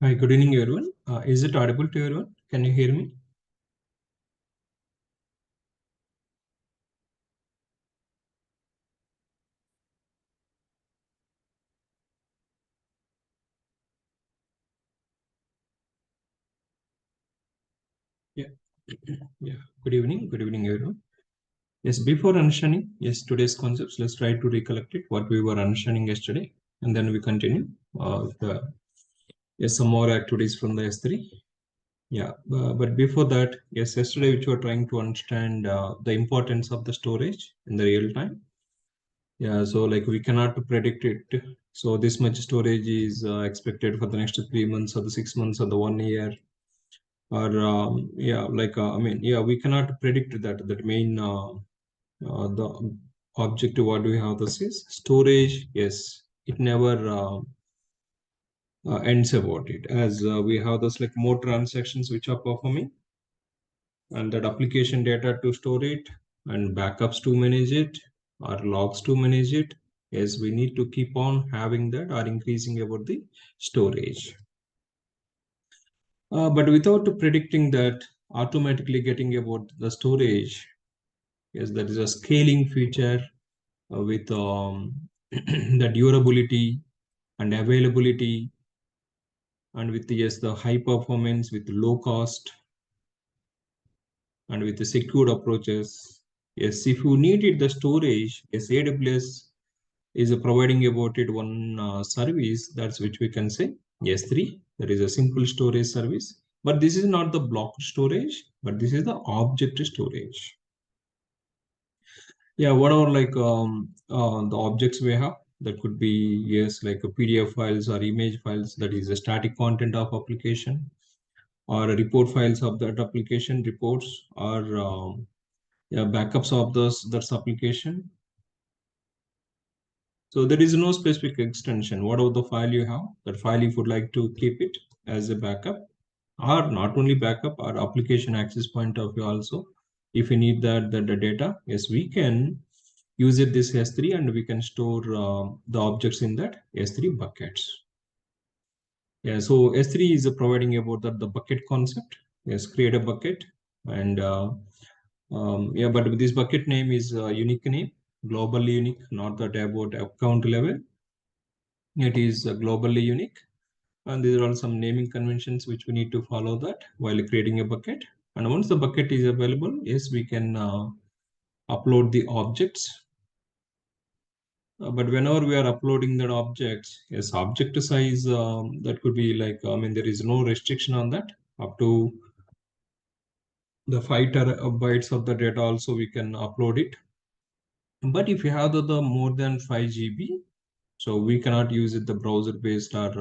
Hi, good evening, everyone. Is it audible to everyone? Can you hear me? Yeah. Yeah. Good evening. Good evening, everyone. Yes, before understanding, yes, today's concepts, let's try to recollect it, what we were understanding yesterday, and then we continue with yes, some more activities from the S3. Yeah, but before that, yes, yesterday we were trying to understand the importance of the storage in the real time. Yeah, so like we cannot predict it. So this much storage is expected for the next 3 months or the 6 months or the 1 year. Or yeah, like I mean, yeah, we cannot predict that main the objective what do we have this is storage. Yes, it never ends about it, as we have those like more transactions which are performing, and that application data to store it, and backups to manage it, or logs to manage it. Yes, we need to keep on having that or increasing about the storage. But without predicting that, automatically getting about the storage, yes, that is a scaling feature with the durability and availability, and with yes, the high performance with low cost and with the secured approaches. Yes, if you needed the storage, yes, AWS is providing about it one service, that's which we can say S3. That is a simple storage service. But this is not the block storage, but this is the object storage. Yeah, whatever like the objects we have, that could be yes, like a PDF files or image files, that is a static content of application, or report files of that application reports, or yeah, backups of those that's application. So there is no specific extension. Whatever the file you have, that file if you would like to keep it as a backup, or not only backup, or application access point of view also. If you need that the data, yes, we can use it this S3, and we can store the objects in that S3 buckets. Yeah, so S3 is providing about the bucket concept. Yes, create a bucket, and yeah, but this bucket name is a unique name, globally unique, not that about account level. It is globally unique, and these are all some naming conventions which we need to follow that while creating a bucket. And once the bucket is available, yes, we can upload the objects. But whenever we are uploading that objects, yes, object size, that could be like, I mean, there is no restriction on that. Up to the 5 terabytes of the data also we can upload it. But if you have the more than 5 GB, so we cannot use it the browser based or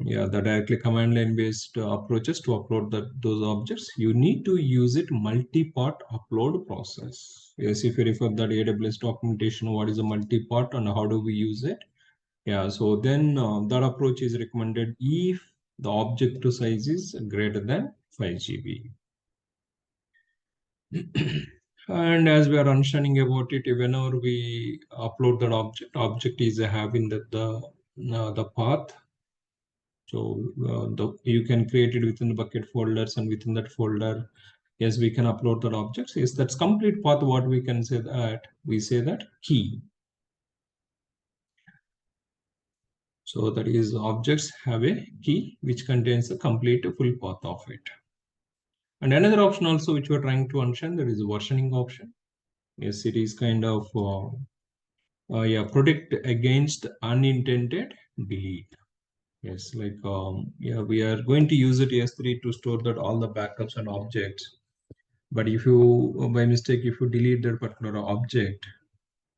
yeah, the directly command line based approaches to upload those objects. You need to use it multi-part upload process. Yes, if you refer that AWS documentation, what is a multi-part and how do we use it? Yeah, so then that approach is recommended if the object size is greater than 5 GB. And as we are understanding about it, whenever we upload that object is having the path. So you can create it within the bucket folders, and within that folder, yes, we can upload that objects. Yes, that's complete path. What we can say that we say that key. So that is objects have a key which contains the complete full path of it. And another option also which we're trying to understand, that is versioning option. Yes, it is kind of yeah, protect against unintended delete. Yes, like yeah, we are going to use it S3 to store that all the backups and objects. But if you by mistake if you delete that particular object,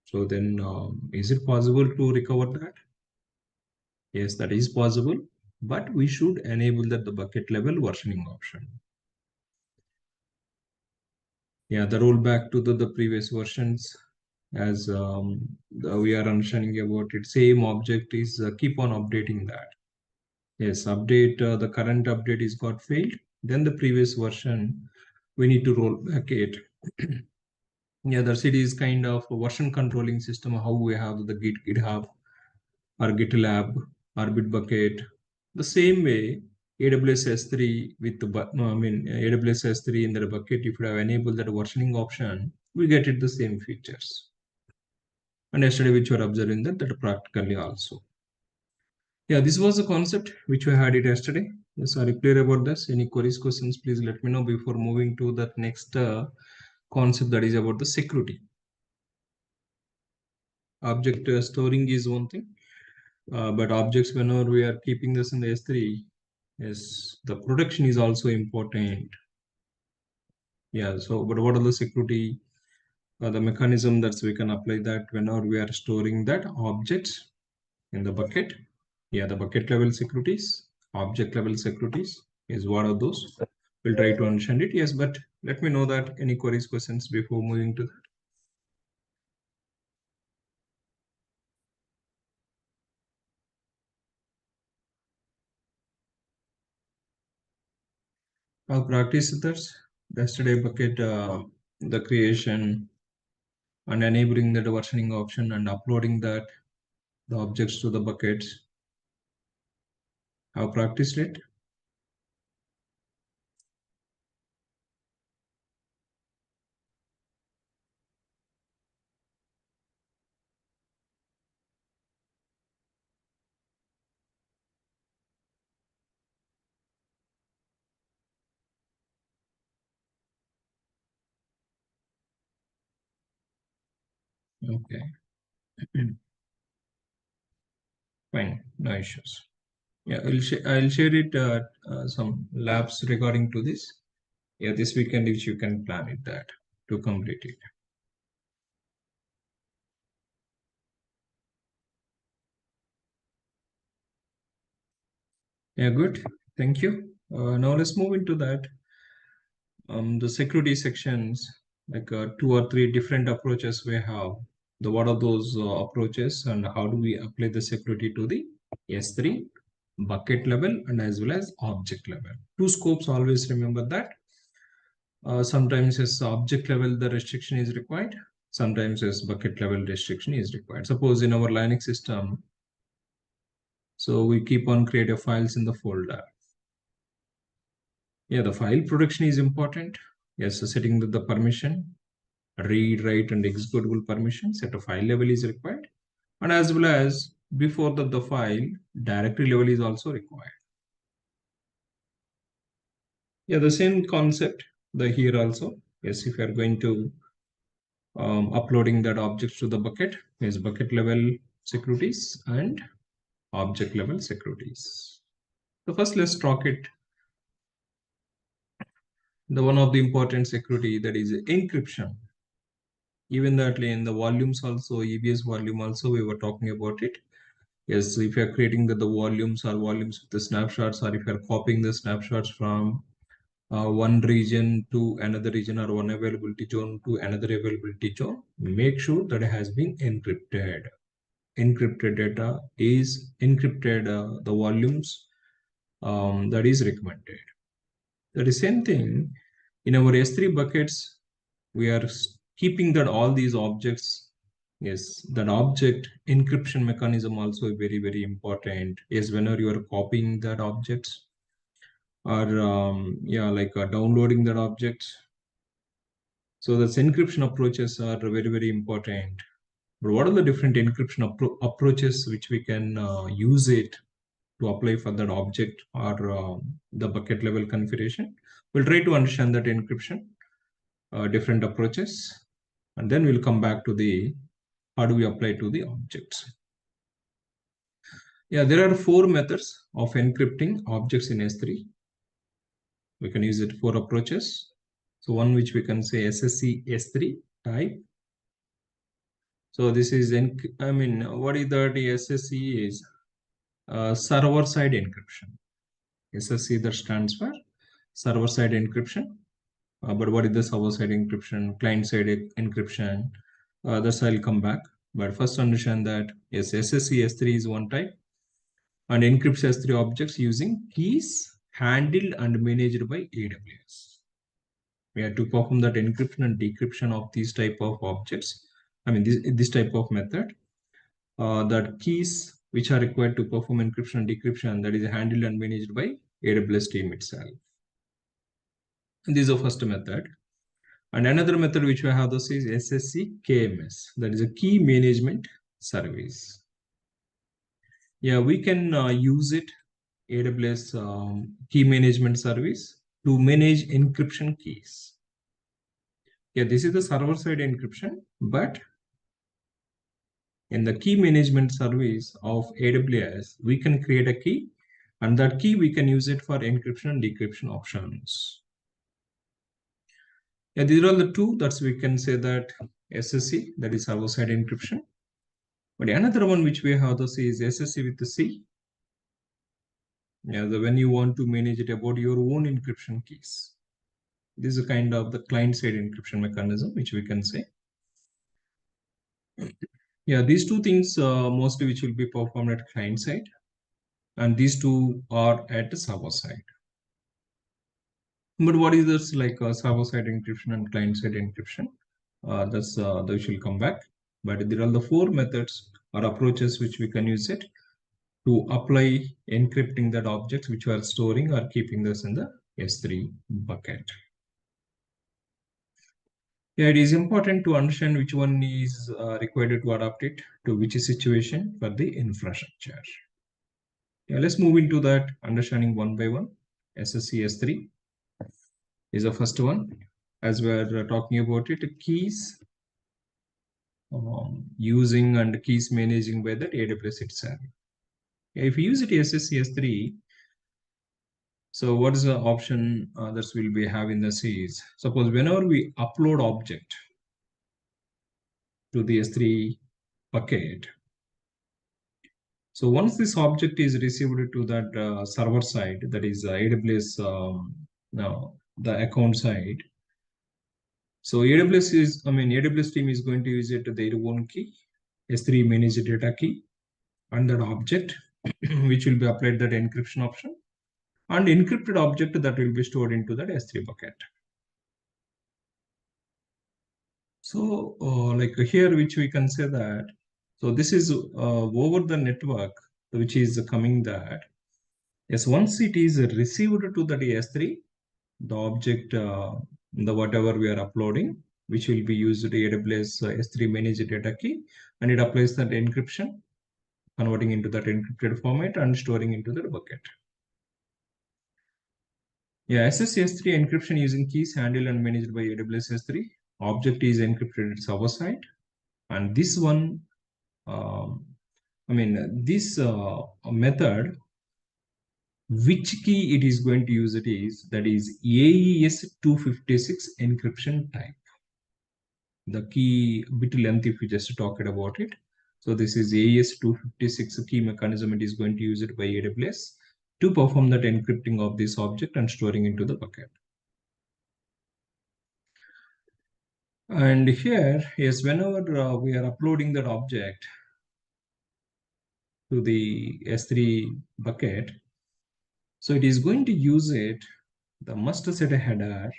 so then is it possible to recover that? Yes, that is possible, but we should enable that the bucket level versioning option. Yeah, the rollback to the previous versions, as we are understanding about it, same object is keep on updating that. Yes, update the current update is got failed, then the previous version we need to roll back it. Yeah, the city is kind of a version controlling system, how we have the GitHub or GitLab or Bitbucket. The same way, AWS S3 with the AWS S3 in the bucket, if you have enabled that versioning option, we get it the same features. And yesterday, which you are observing that practically also. Yeah, this was the concept which we had it yesterday. Yes, are you clear about this? Any queries, questions, please let me know before moving to the next concept, that is about the security. Object storing is one thing, but objects, whenever we are keeping this in the S3, yes, the protection is also important. Yeah, so but what are the security, the mechanism that we can apply that whenever we are storing that objects in the bucket? Yeah, the bucket level securities, object level securities is what are those? We'll try to understand it. Yes, but let me know that any queries, questions before moving to that. I'll practice that yesterday bucket, the creation and enabling the versioning option and uploading that the objects to the buckets. I've practiced it. Okay, fine, no issues. Yeah, I'll share it some labs regarding to this. Yeah, this weekend if you can plan it that to complete it. Yeah, good. Thank you. Now let's move into that. The security sections, like 2 or 3 different approaches we have. The what are those approaches and how do we apply the security to the S3 bucket level and as well as object level? 2 scopes, always remember that. Sometimes as object level the restriction is required. Sometimes as bucket level restriction is required. Suppose in our Linux system, so we keep on creating files in the folder. Yeah, the file protection is important. Yes, so setting the permission, read, write, and executable permissions at a file level is required. And as well as before the file, directory level is also required. Yeah, the same concept, the here also. Yes, if you are going to uploading that objects to the bucket, is bucket level securities and object level securities. So first let's talk it. The one of the important security, that is encryption. Even that in the volumes also, EBS volume also, we were talking about it. Yes, if you're creating the volumes or volumes with the snapshots, or if you're copying the snapshots from one region to another region or one availability zone to another availability zone, make sure that it has been encrypted. Encrypted data is encrypted, the volumes that is recommended. That is same thing in our S3 buckets. We are keeping that all these objects. Yes, that object encryption mechanism also very important. Is whenever you are copying that objects or yeah, like downloading that object. So that's encryption approaches are very important. But what are the different encryption approaches which we can use it to apply for that object or the bucket level configuration? We'll try to understand that encryption, different approaches, and then we'll come back to the how do we apply to the objects. Yeah, there are 4 methods of encrypting objects in S3. We can use it 4 approaches. So one which we can say SSE S3 type. So this is, what is that? SSE is server-side encryption. SSE that stands for server-side encryption. But what is the server-side encryption, client-side encryption? That's I'll come back. But first understand that yes, SSE S3 is one type and encrypts S3 objects using keys handled and managed by AWS. We have to perform that encryption and decryption of these type of objects. This type of method. That keys which are required to perform encryption and decryption, that is handled and managed by AWS team itself. And this is the first method. And another method which we have this is SSE-KMS, that is a key management service. Yeah, we can use it, AWS key management service, to manage encryption keys. Yeah, this is the server-side encryption, but in the key management service of AWS, we can create a key, and that key we can use it for encryption and decryption options. Yeah, these are all the two that we can say that SSE, that is server-side encryption. But another one which we have this is SSE with the C. Yeah, when you want to manage it about your own encryption keys. This is a kind of the client-side encryption mechanism, which we can say. Yeah, these two things mostly which will be performed at client side, and these two are at the server side. But what is this like server-side encryption and client-side encryption? That's which will come back. But there are the four methods or approaches which we can use it to apply encrypting that objects which we are storing or keeping this in the S3 bucket. Yeah, it is important to understand which one is required to adapt it to which situation for the infrastructure. Yeah, let's move into that understanding one by one. SSE S3 is the first one. As we're talking about it, keys using and keys managing by the AWS itself. Yeah, if you use it SSE S3, so what is the option that we'll be having this is, suppose whenever we upload object to the S3 bucket, so once this object is received to that server side, that is AWS, now the account side. So AWS team is going to use it their own key, S3 managed data key, and that object, which will be applied that encryption option, and encrypted object that will be stored into that S3 bucket. So like here, which we can say that, so this is over the network, which is coming that, yes, once it is received to the S3, the object, the whatever we are uploading, which will be used to AWS S3 managed data key, and it applies that encryption, converting into that encrypted format and storing into the bucket. Yeah, SSE S3 encryption using keys handled and managed by AWS S3. Object is encrypted at server side, and this one, this method, which key it is going to use it is, that is AES 256 encryption type. The key bit length if we just talked about it. So this is AES 256 key mechanism. It is going to use it by AWS to perform that encrypting of this object and storing into the bucket. And here, yes, whenever we are uploading that object to the S3 bucket, so it is going to use it, the must set a header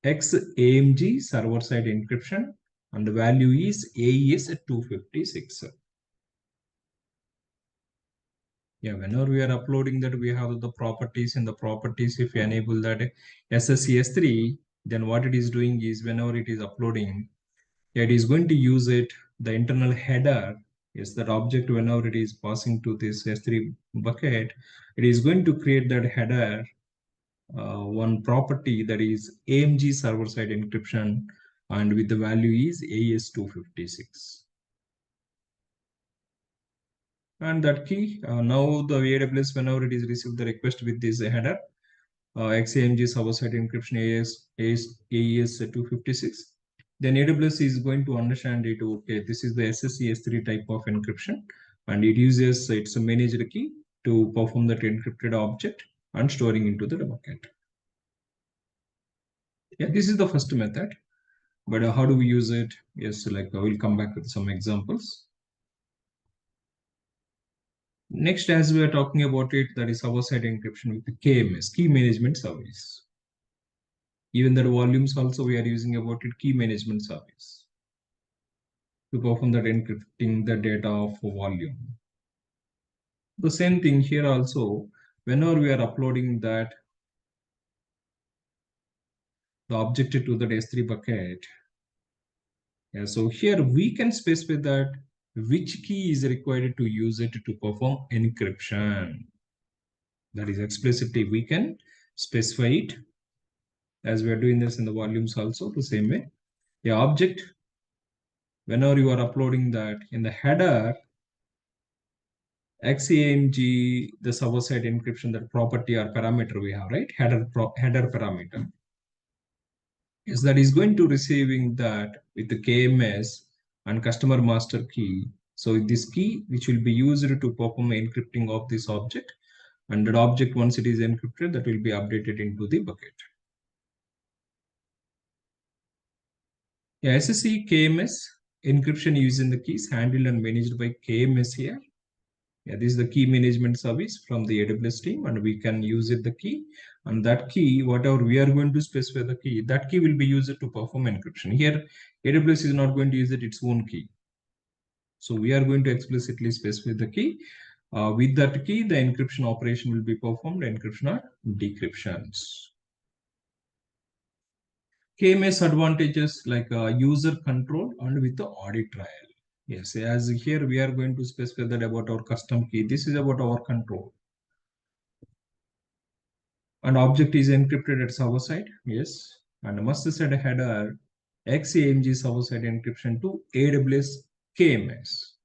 X AMG server-side encryption, and the value is AES 256. Yeah, whenever we are uploading that, we have the properties. In the properties, if you enable that SSE S3, then what it is doing is whenever it is uploading, it is going to use it, the internal header is that object. Whenever it is passing to this S3 bucket, it is going to create that header, one property that is AMG server-side encryption, and with the value is AES 256. And that key, now the AWS, whenever it is received the request with this header, XAMG server-side encryption AES 256, then AWS is going to understand it, okay, this is the SSE S3 type of encryption, and it uses its managed key to perform that encrypted object and storing into the bucket. Yeah, this is the first method, but how do we use it? Yes, like I will come back with some examples. Next, as we are talking about it, that is server-side encryption with the KMS, key management service. Even the volumes also we are using about it, key management service, to perform that encrypting the data of volume. The same thing here also, whenever we are uploading that the object to the S3 bucket. Yeah, so here we can specify that which key is required to use it to perform encryption. That is explicitly we can specify it, as we are doing this in the volumes also the same way. The object, whenever you are uploading that in the header, XAMG, the server-side encryption, that property or parameter we have, right? Header parameter. Yes, that is going to receiving that with the KMS and customer master key. So this key, which will be used to perform encrypting of this object, and that object, once it is encrypted, that will be updated into the bucket. Yeah, SSE-KMS encryption using the keys handled and managed by KMS here. Yeah, this is the key management service from the AWS team, and we can use it the key. And that key, whatever we are going to specify the key, that key will be used to perform encryption. Here, AWS is not going to use its own key. So we are going to explicitly specify the key. With that key, the encryption operation will be performed, encryption or decryptions. KMS advantages like user control and with the audit trail. Yes, as here we are going to specify that about our custom key. This is about our control. And object is encrypted at server side. Yes. And must set a header XAMG server side encryption to AWS KMS.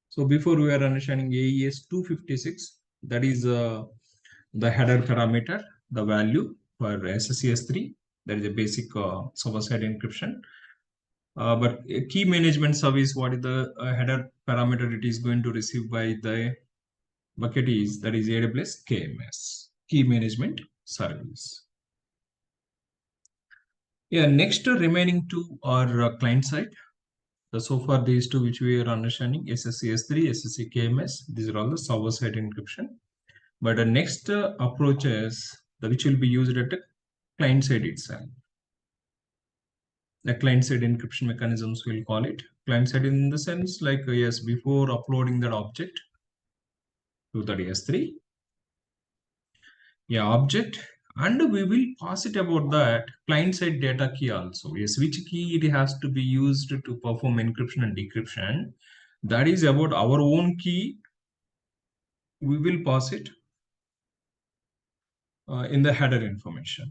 So before we are understanding AES 256, that is the header parameter, the value for SSE-S3. That is a basic server-side encryption. But a key management service, what is the header parameter it is going to receive by the bucket is, that is AWS KMS, key management service. Yeah, next remaining two are client side. So far these two which we are understanding, SSE-S3, SSE-KMS, these are all the server-side encryption. But the next approach is which will be used at the client side itself. The client side encryption mechanisms we'll call it. Client side in the sense like, yes, before uploading that object to the S3, yeah, object, and we will pass it about that client side data key also. Yes, which key it has to be used to perform encryption and decryption. That is about our own key. We will pass it in the header information.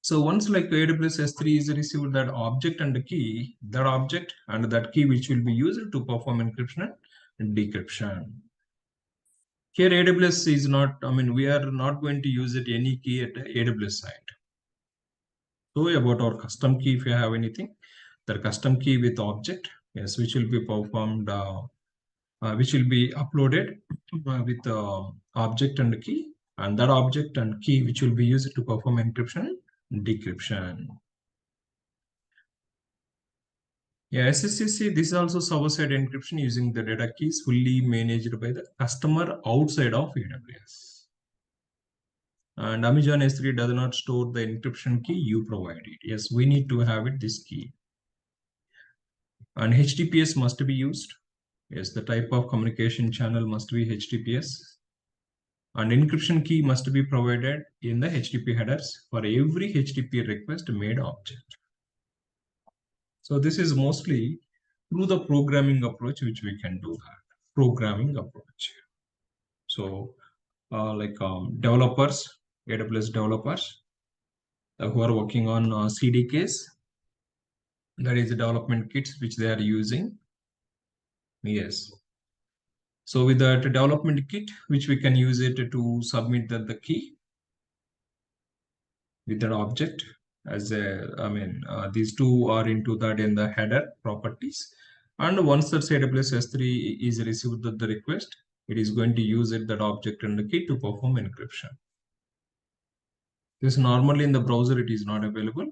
So once like AWS S3 is received that object and the key, that object and that key which will be used to perform encryption and decryption. Here AWS is not, I mean, we are not going to use it any key at AWS side. So about our custom key, if you have anything, the custom key with object, yes, which will be performed, which will be uploaded with object and key, and that object and key which will be used to perform encryption and decryption. Yeah, SSCC, this is also server-side encryption using the data keys fully managed by the customer outside of AWS. And Amazon S3 does not store the encryption key you provided. Yes, we need to have it, this key. And HTTPS must be used. Yes, the type of communication channel must be HTTPS. And encryption key must be provided in the HTTP headers for every HTTP request made object. So this is mostly through the programming approach which we can do that. Programming approach. So developers, AWS developers who are working on CDKs, that is the development kits which they are using. Yes. So with that development kit, which we can use it to submit the key with that object as a, these two are into that in the header properties. And once that AWS S3 is received the request, it is going to use it, that object and the key to perform encryption. This normally in the browser, it is not available,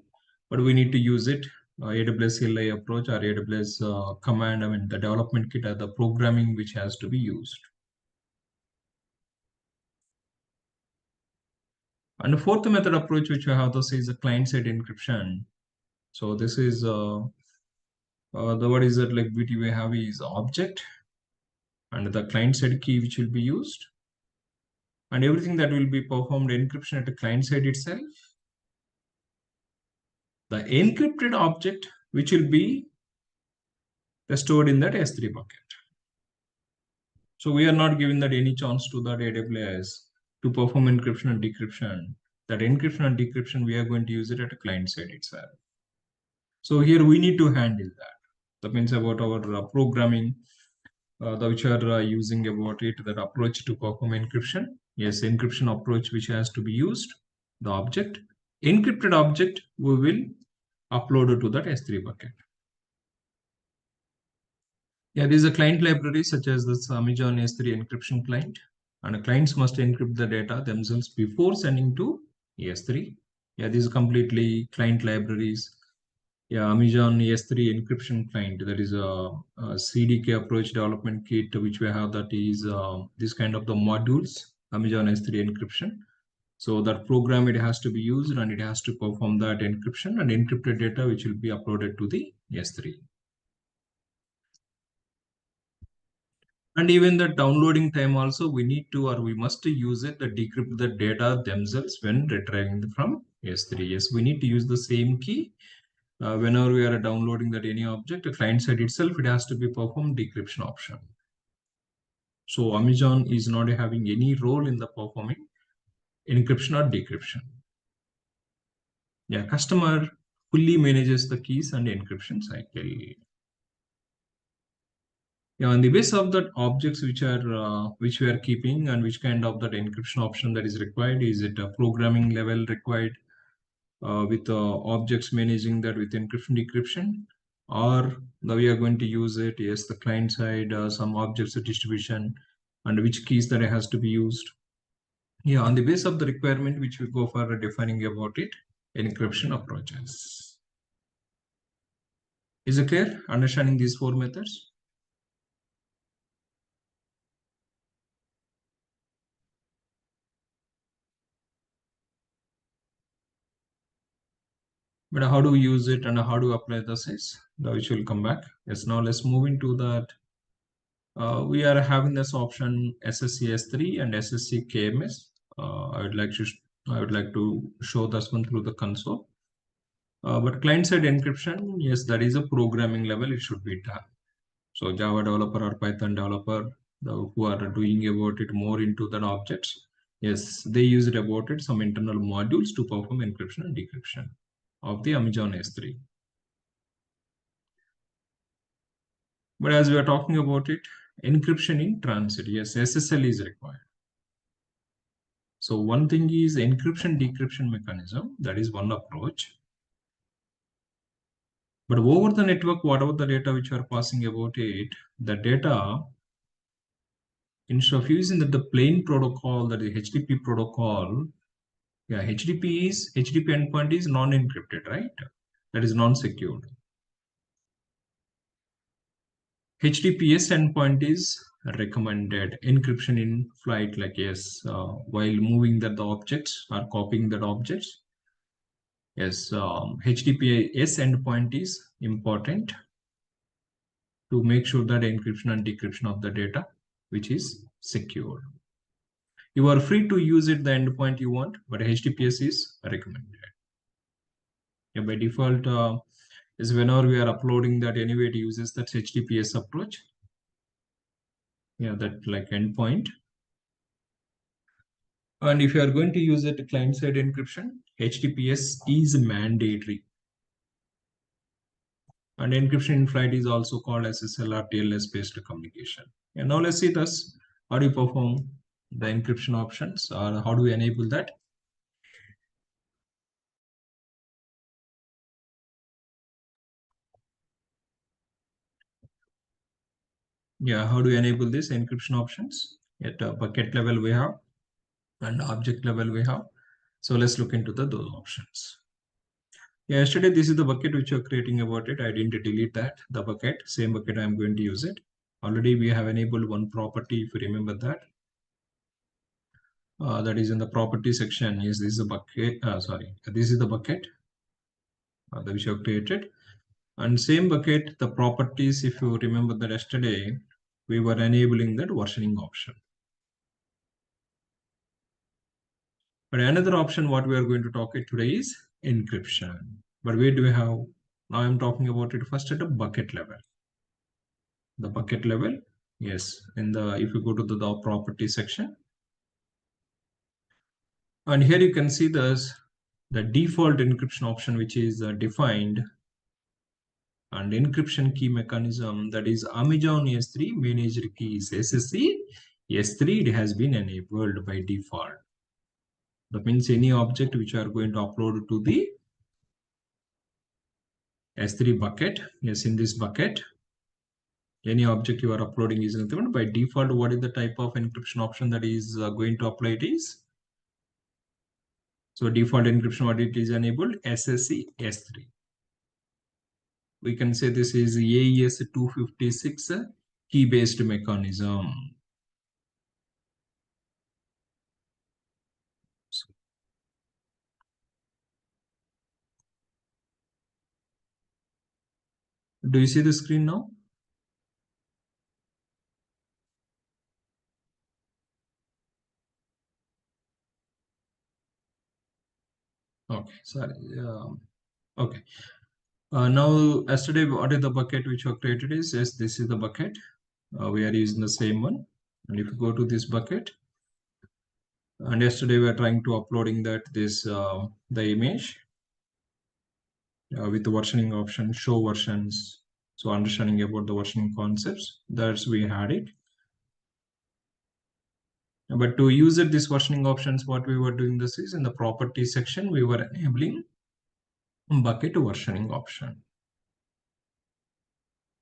but we need to use it. AWS CLI approach or AWS command, the development kit or the programming which has to be used. And the fourth method approach which we have to say is the client-side encryption. So this is The what is that like BT we have is object and the client side key which will be used, and everything that will be performed encryption at the client side itself. The encrypted object which will be stored in that S3 bucket. So we are not giving that any chance to that AWS to perform encryption and decryption. That encryption and decryption, we are going to use it at a client side itself. So here we need to handle that. That means about our programming, which are using about it, that approach to perform encryption. Yes, encryption approach which has to be used, the object. Encrypted object, we will upload it to that S3 bucket. Yeah, there is a client library such as this Amazon S3 encryption client, and clients must encrypt the data themselves before sending to S3. Yeah, these are completely client libraries. Yeah, Amazon S3 encryption client. That is a CDK approach development kit, which we have. That is this kind of the modules, Amazon S3 encryption. So that program, it has to be used and it has to perform that encryption and encrypted data, which will be uploaded to the S3. And even the downloading time also, we need to, or we must use it, to decrypt the data themselves when retrieving from S3. Yes, we need to use the same key. Whenever we are downloading that any object, the client side itself, it has to be performed decryption option. So Amazon is not having any role in the performing encryption or decryption. Yeah, customer fully manages the keys and encryption cycle. Yeah, on the basis of that objects which we are keeping, and which kind of that encryption option that is required, is it a programming level required with objects managing that with encryption decryption, or we are going to use it, yes, the client side, some objects distribution, and which keys that has to be used. Yeah, on the basis of the requirement which we go for defining about it, encryption approaches. Is it clear understanding these four methods? But how do we use it and how do we apply the size? The which will come back. Yes, now let's move into that. We are having this option SSE-S3 and SSE-KMS. I would like to show this one through the console. But client-side encryption, yes, that is a programming level. It should be done. So Java developer or Python developer, who are doing about it more into the objects, yes, they use it about it some internal modules to perform encryption and decryption of the Amazon S3. But as we are talking about it, encryption in transit, yes, SSL is required. So one thing is encryption decryption mechanism, that is one approach. But over the network, whatever the data which you are passing about it, the data, instead of using the plain protocol, that is HTTP protocol, yeah, HTTP endpoint is non-encrypted, right? That is non-secured. HTTPS endpoint is recommended. Encryption in flight, like yes, while moving that the objects are copying that objects. Yes, HTTPS endpoint is important to make sure that encryption and decryption of the data, which is secure. You are free to use it the endpoint you want, but HTTPS is recommended. Yeah, by default, is whenever we are uploading that, anyway, it uses that HTTPS approach. Yeah, that like endpoint. And if you are going to use it client-side encryption, HTTPS is mandatory. And encryption in flight is also called SSL or TLS-based communication. And now let's see this. How do you perform the encryption options, or how do we enable that? Yeah, how do we enable this encryption options? At a bucket level we have, and object level we have. So let's look into those options. Yeah, yesterday this is the bucket which you're creating about it. I didn't delete that, the bucket, same bucket I'm going to use it. Already we have enabled one property, if you remember that. That is in the property section. Yes, this is the bucket. This is the bucket that which you have created. And same bucket, the properties, if you remember that yesterday, we were enabling that versioning option. But another option, what we are going to talk it today is encryption. But where do we have? Now I'm talking about it first at a bucket level. The bucket level, yes. In the if you go to the property section, and here you can see this the default encryption option which is defined, and encryption key mechanism, that is Amazon S3 managed keys SSE S3, it has been enabled by default. That means any object which are going to upload to the S3 bucket, yes, in this bucket, any object you are uploading is encrypted. By default, what is the type of encryption option that is going to apply it is? So default encryption, what it is enabled? SSE S3. We can say this is AES 256 key-based mechanism. Do you see the screen now? Okay, sorry. Okay. Now, yesterday, what is the bucket which you created is? Yes, this is the bucket. We are using the same one. And if you go to this bucket, and yesterday we are trying to uploading that the image with the versioning option, show versions. So understanding about the versioning concepts, that's we had it. But to use it, this versioning options, what we were doing this is in the property section, we were enabling bucket versioning option.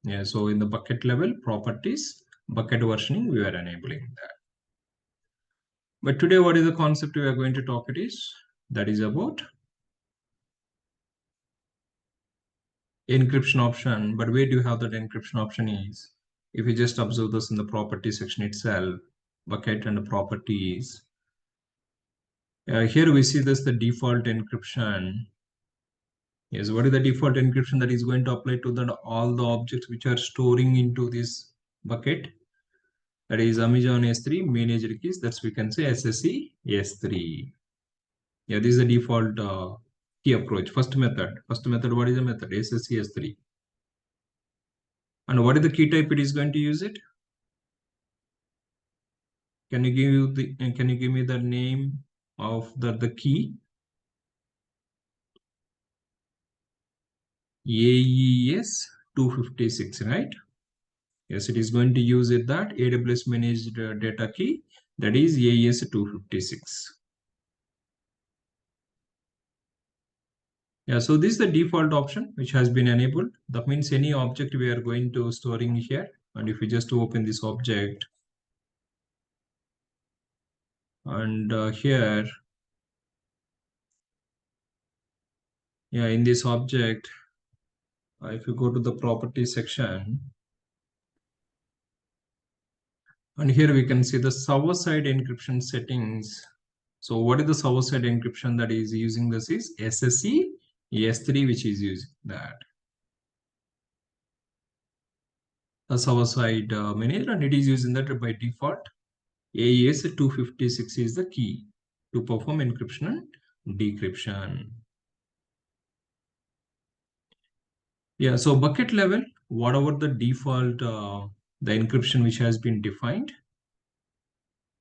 Yeah, so in the bucket level properties, bucket versioning, we are enabling that. But today, what is the concept we are going to talk it is? That is about encryption option. But where do you have that encryption option is? If you just observe this in the property section itself, bucket and the properties. Here we see this the default encryption. Yes, what is the default encryption that is going to apply to all the objects which are storing into this bucket? That is Amazon S3 managed keys. That's we can say SSE S3. Yeah, this is the default key approach. First method, what is the method? SSE S3. And what is the key type it is going to use it? Can you give me the name of the key? AES 256, right? Yes, it is going to use it that AWS managed data key, that is AES 256. Yeah, so this is the default option which has been enabled. That means any object we are going to storing here, and if we just open this object, and here, yeah, in this object, if you go to the property section, and here we can see the server-side encryption settings. So what is the server-side encryption that is using this is SSE S3, which is using that. The server-side managed, and it is using that by default. AES 256 is the key to perform encryption and decryption. Yeah, so bucket level, whatever the default, the encryption which has been defined.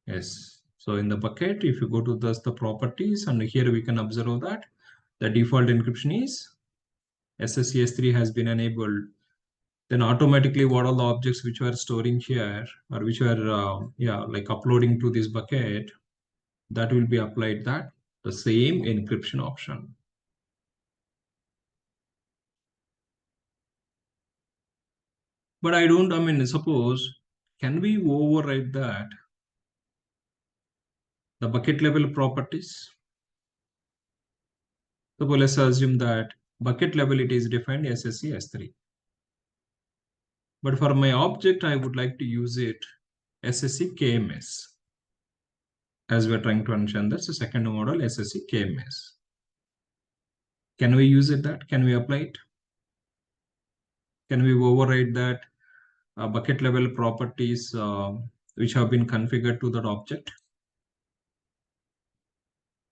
Yes. So in the bucket, if you go to the properties, and here we can observe that the default encryption is SSE-S3 has been enabled. Then automatically what all the objects which are storing here, or which are like uploading to this bucket, that will be applied that the same encryption option. But I mean, suppose, can we override that, the bucket level properties? Suppose let's assume that bucket level it is defined SSE S3. But for my object, I would like to use it SSE-KMS. As we're trying to understand, that's the second model, SSE-KMS. Can we use it that? Can we apply it? Can we override that bucket level properties which have been configured to that object?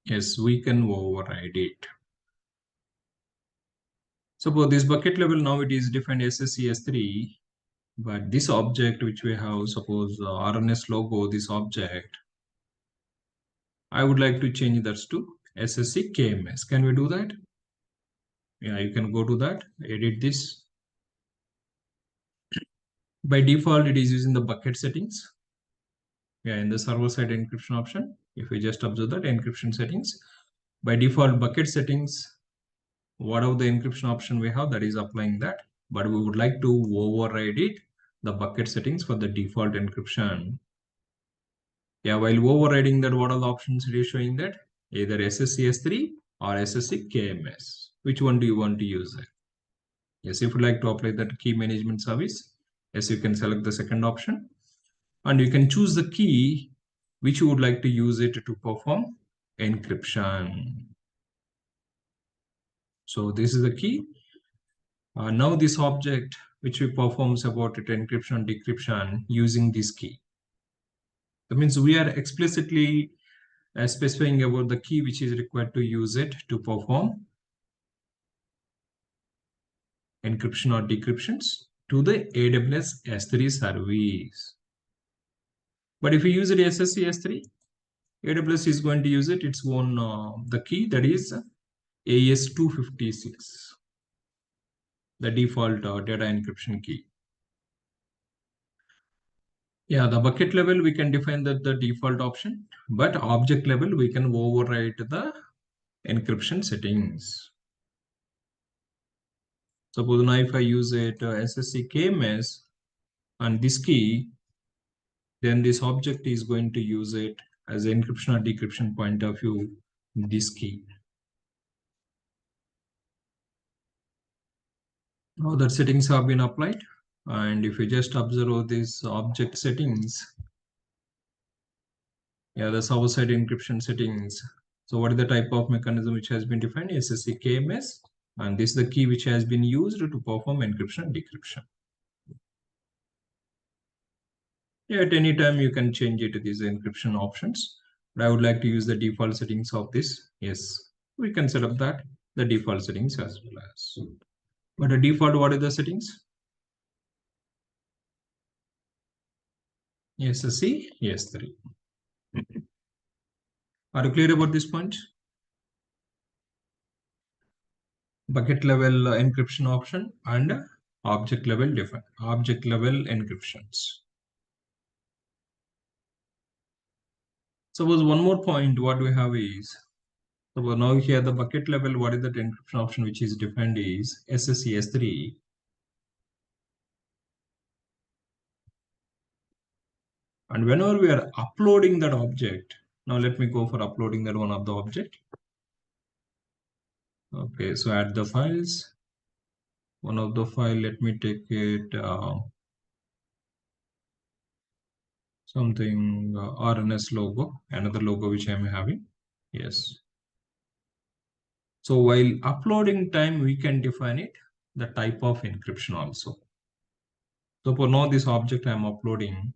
Yes, we can override it. Suppose this bucket level now it is defined SSE S3, but this object which we have, suppose RNS logo, this object, I would like to change that to SSE-KMS. Can we do that? Yeah, you can go to that, edit this. By default, it is using the bucket settings. Yeah, in the server-side encryption option, if we just observe that encryption settings, by default bucket settings, whatever the encryption option we have, that is applying that. But we would like to override it, the bucket settings for the default encryption. Yeah, while overriding that, what are the options it is showing that? Either SSE-S3 or SSE-KMS. Which one do you want to use there? Yes, if you like to apply that key management service, yes, you can select the second option. And you can choose the key which you would like to use it to perform encryption. So this is the key. Now this object which we performs about it encryption and decryption using this key. That means we are explicitly specifying about the key which is required to use it to perform encryption or decryptions to the AWS S3 service. But if you use it SSE S3, AWS is going to use it its own the key, that is AS256, the default data encryption key. Yeah, the bucket level we can define that the default option, but object level we can override the encryption settings. Suppose now if I use it SSE-KMS and this key, then this object is going to use it as encryption or decryption point of view, this key. Now that settings have been applied, and if you just observe these object settings, yeah, the server-side encryption settings. So what is the type of mechanism which has been defined? SSE-KMS, and this is the key which has been used to perform encryption and decryption. Yeah, at any time you can change it to these encryption options, but I would like to use the default settings of this. Yes, we can set up that, the default settings as well as. But the default, what are the settings? SSE, S3. Are you clear about this point? Bucket level encryption option and object level encryptions. Suppose one more point what we have is, so now here the bucket level, what is that encryption option which is defined is SSE S3. And whenever we are uploading that object, now let me go for uploading that one of the object. Okay, so add the files. One of the file, let me take it something RNS logo, another logo which I'm having. Yes. So while uploading time, we can define it, the type of encryption also. So for now, this object I'm uploading,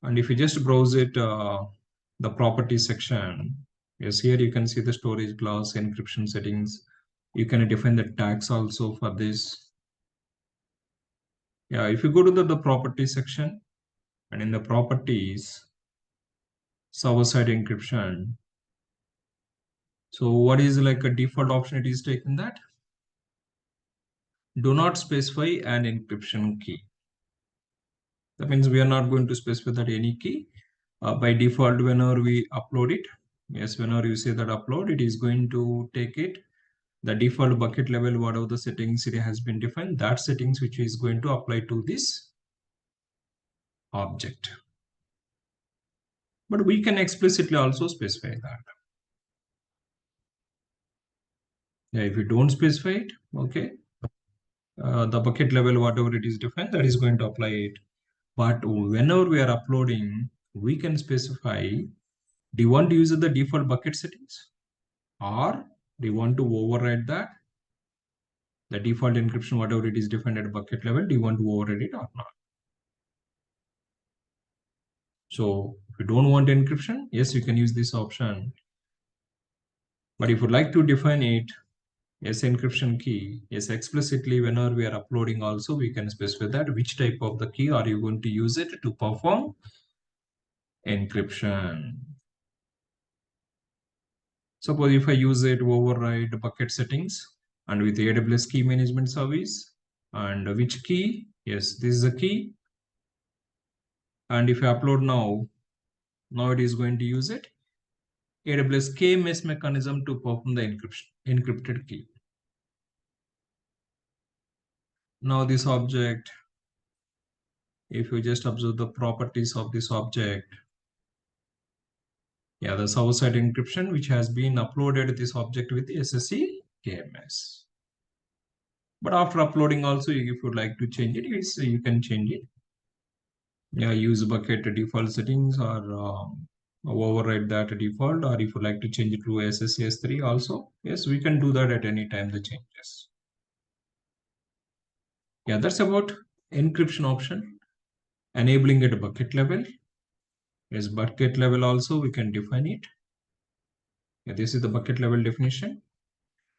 and if you just browse it, the properties section, yes, here you can see the storage class, encryption settings. You can define the tags also for this. Yeah, if you go to the properties section, and in the properties, server-side encryption. So what is like a default option? It is taken that do not specify an encryption key. That means we are not going to specify that any key. By default, whenever we upload it, yes, whenever you say that upload, it is going to take it, the default bucket level, whatever the settings it has been defined, that settings which is going to apply to this object. But we can explicitly also specify that. Yeah, if you don't specify it, okay, the bucket level, whatever it is defined, that is going to apply it. But whenever we are uploading, we can specify, do you want to use the default bucket settings? Or do you want to override that? The default encryption, whatever it is defined at bucket level, do you want to override it or not? So if you don't want encryption, yes, you can use this option. But if you like to define it, yes, encryption key, yes, explicitly whenever we are uploading also, we can specify that which type of the key are you going to use it to perform encryption. Suppose if I use it to override bucket settings and with AWS key management service, and which key? Yes, this is the key. And if I upload now it is going to use it AWS KMS mechanism to perform the encrypted key. Now this object, if you just observe the properties of this object, yeah, the server-side encryption which has been uploaded this object with SSE-KMS. But after uploading also, if you would like to change it, you can change it. Yeah, use bucket default settings or override that default, or if you like to change it to SSE S3 also, yes, we can do that at any time the changes. Yeah, that's about encryption option. Enabling at bucket level. Yes, bucket level also we can define it. Yeah, this is the bucket level definition.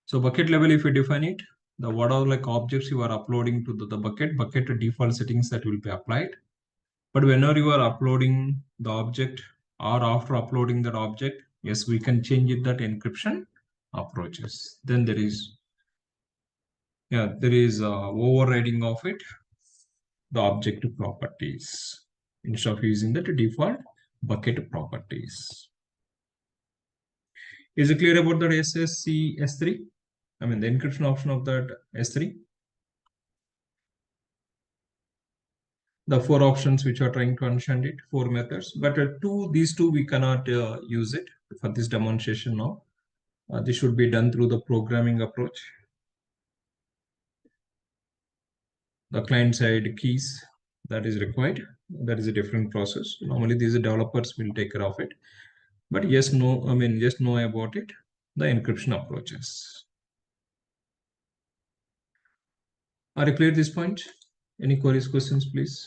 So bucket level, if you define it, the what are like objects you are uploading to the bucket default settings that will be applied. But whenever you are uploading the object or after uploading that object, yes, we can change it that encryption approaches. Then there is overriding of it, the object properties instead of using the default bucket properties. Is it clear about that SSE S3? I mean the encryption option of that S3? The four options which are trying to understand it, four methods, but these two we cannot use it for this demonstration now. This should be done through the programming approach. The client side keys that is required, that is a different process. Normally these developers will take care of it. But yes, no, I mean, just know about it, the encryption approaches. Are you clear at this point? Any queries, questions, please?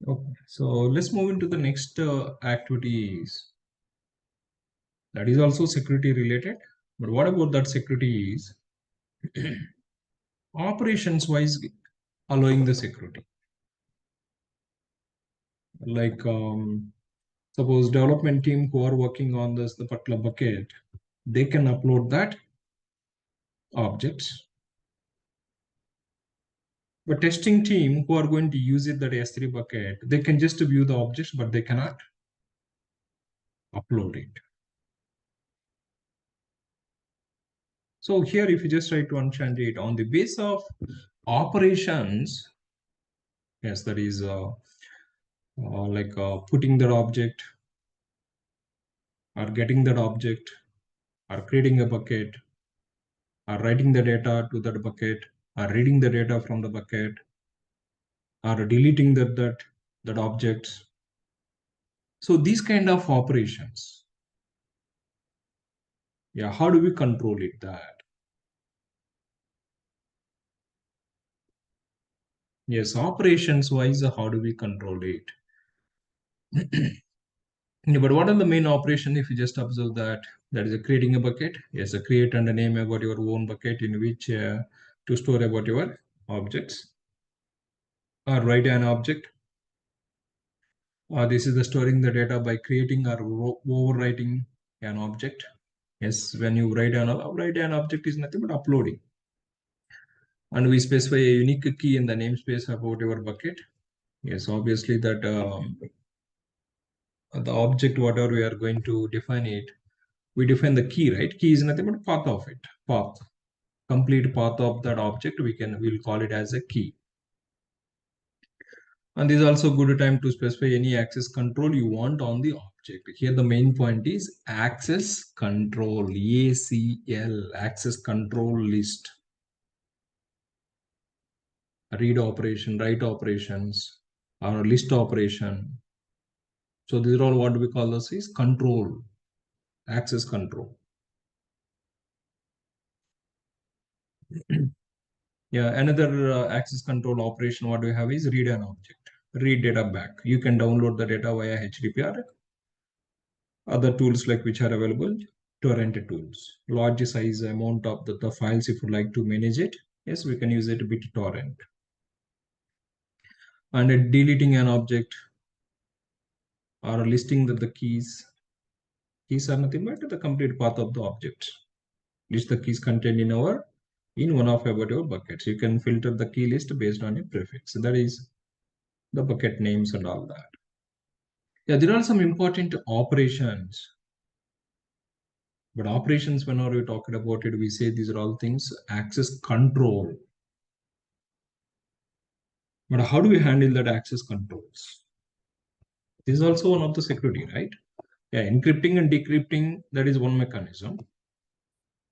Okay, so let's move into the next activities. That is also security related. But what about that security is operations wise allowing the security? Like suppose development team who are working on the particular bucket, they can upload that objects. But testing team who are going to use it that S3 bucket, they can just view the objects, but they cannot upload it. So here, if you just try to understand it on the base of operations, yes, that is putting that object or getting that object or creating a bucket or writing the data to that bucket or reading the data from the bucket or deleting that objects. So these kind of operations, yeah, how do we control it that? Yes, operations wise, how do we control it? Yeah, but what are the main operation if you just observe that? That is creating a bucket. Yes, a create and a name about your own bucket in which to store about your objects. Or write an object. This is the storing the data by creating or overwriting an object. Yes, when you write an object is nothing but uploading. And we specify a unique key in the namespace about your bucket. Yes, obviously that the object, whatever we are going to define it, we define the key, right? Key is nothing but path of it. Path. Complete path of that object, we'll call it as a key. And this is also a good time to specify any access control you want on the object. Here the main point is access control, ACL, access control list. Read operation, write operations, or list operation. So these are all what we call this is control, access control. Yeah, another access control operation what we have is read an object, read data back. You can download the data via HTTP, other tools like which are available, torrent tools. Large size amount of the files if you like to manage it. Yes, we can use it BitTorrent. And deleting an object or listing the keys. Keys are nothing but the complete path of the object. List the keys contained in one of your buckets. You can filter the key list based on a prefix. That is the bucket names and all that. Yeah, there are some important operations. But operations, whenever we talk about it, we say these are all things access control. But how do we handle that access controls? This is also one of the security, right? Yeah, encrypting and decrypting, that is one mechanism.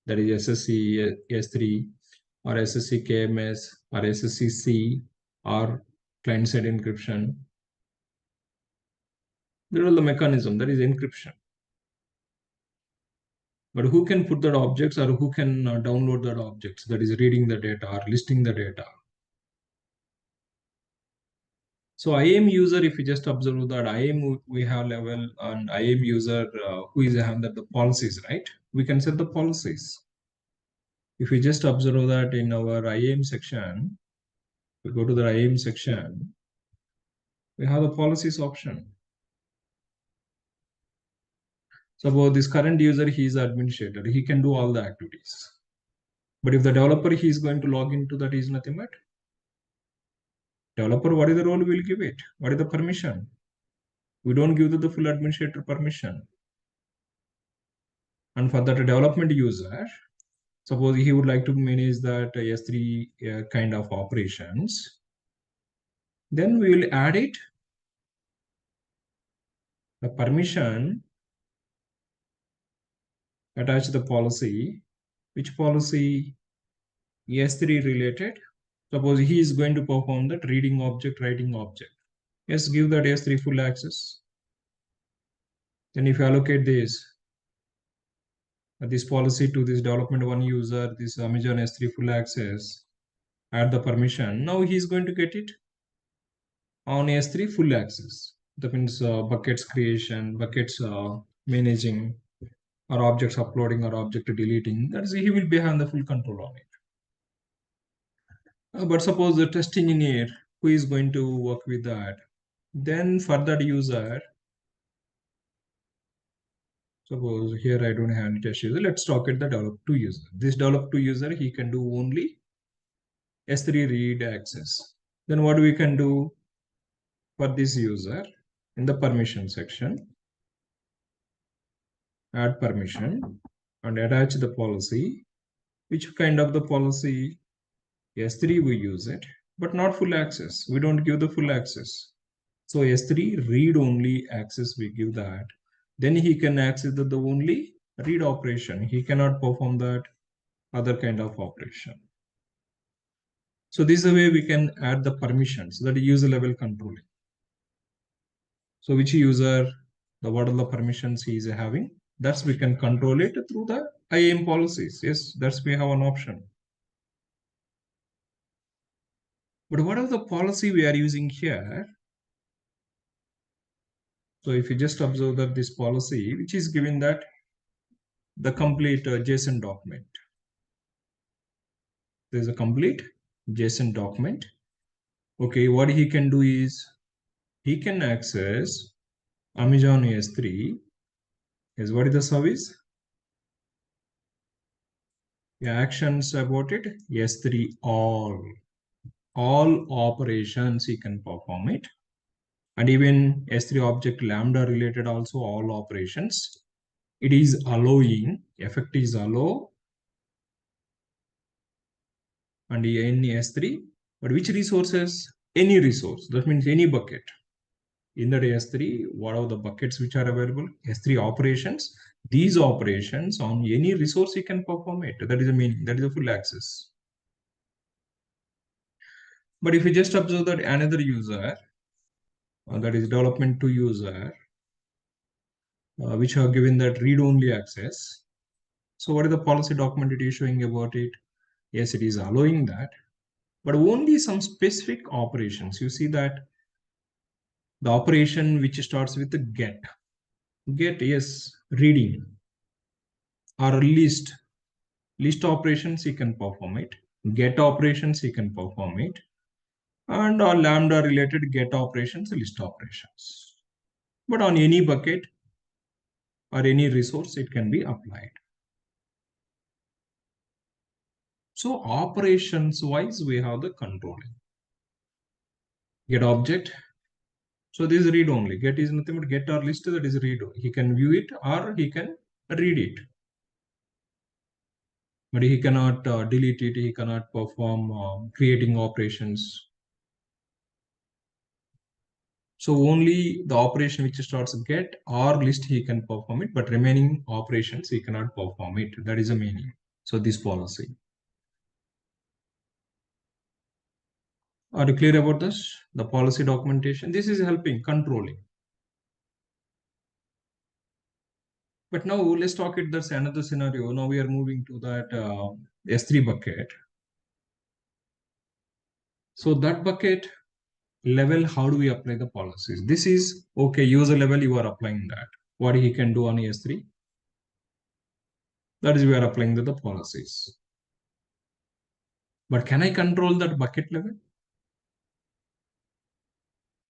That is SSE, S3, or SSE-KMS, or SSE-C, or client-side encryption. There is the mechanism, that is encryption. But who can put that objects or who can download that objects? That is reading the data or listing the data. So IAM user, if you just observe that IAM, we have level and IAM user who is handle the policies, right? We can set the policies. If you just observe that in our IAM section, we go to the IAM section, we have the policies option. Suppose this current user, he is administrator, he can do all the activities. But if the developer, he is going to log into that, is nothing but developer, what is the role we'll give it? What is the permission? We don't give the full administrator permission. And for that development user, suppose he would like to manage that S3 kind of operations, then we will add it, the permission, attach the policy, which policy S3 related. Suppose he is going to perform that reading object, writing object. Yes, give that S3 full access. Then if you allocate this policy to this development one user, this Amazon S3 full access, add the permission. Now he is going to get it on S3 full access. That means buckets creation, buckets managing, or objects uploading or object deleting. That is, he will be having the full control on it. But suppose the test engineer who is going to work with that, then for that user, suppose here I don't have any test user. Let's talk at the develop2 user. This develop2 user, he can do only S3 read access. Then what we can do for this user in the permission section, add permission and attach the policy. Which kind of the policy? S3 we use it, but not full access. We don't give the full access. So S3 read only access we give that. Then he can access the only read operation. He cannot perform that other kind of operation. So this is the way we can add the permissions, that user level controlling. So which user, what are the permissions he is having? That's we can control it through the IAM policies. Yes, that's we have an option. But what are the policy we are using here? So if you just observe that this policy, which is given that the complete JSON document. There's a complete JSON document. Okay, what he can do is he can access Amazon S3. Is what is the service? Yeah, actions about it. S3 all operations he can perform it. And even S3 object lambda related also all operations. It is allowing, effect is allow, and in S3, but which resources? Any resource. That means any bucket. In the S3, what are the buckets which are available? S3 operations. These operations on any resource you can perform it. That is the meaning. That is the full access. But if you just observe that another user, that is development to user, which are given that read-only access. So what is the policy document it is showing about it? Yes, it is allowing that, but only some specific operations. You see that the operation which starts with the get. Get, yes, reading or list. List operations you can perform it. Get operations you can perform it. And lambda related get operations, list operations. But on any bucket or any resource, it can be applied. So operations wise, we have the controlling. Get object. So this is read only. Get is nothing but get or list, that is read. He can view it or he can read it. But he cannot delete it. He cannot perform creating operations. So only the operation which starts get or list he can perform it, but remaining operations he cannot perform it. That is the meaning. So this policy. Are you clear about this? The policy documentation. This is helping controlling. But now let's talk it. That's another scenario. Now we are moving to that S3 bucket. So that bucket level, how do we apply the policies? This is okay. User level, you are applying that. What he can do on S3. That is we are applying the policies. But can I control that bucket level?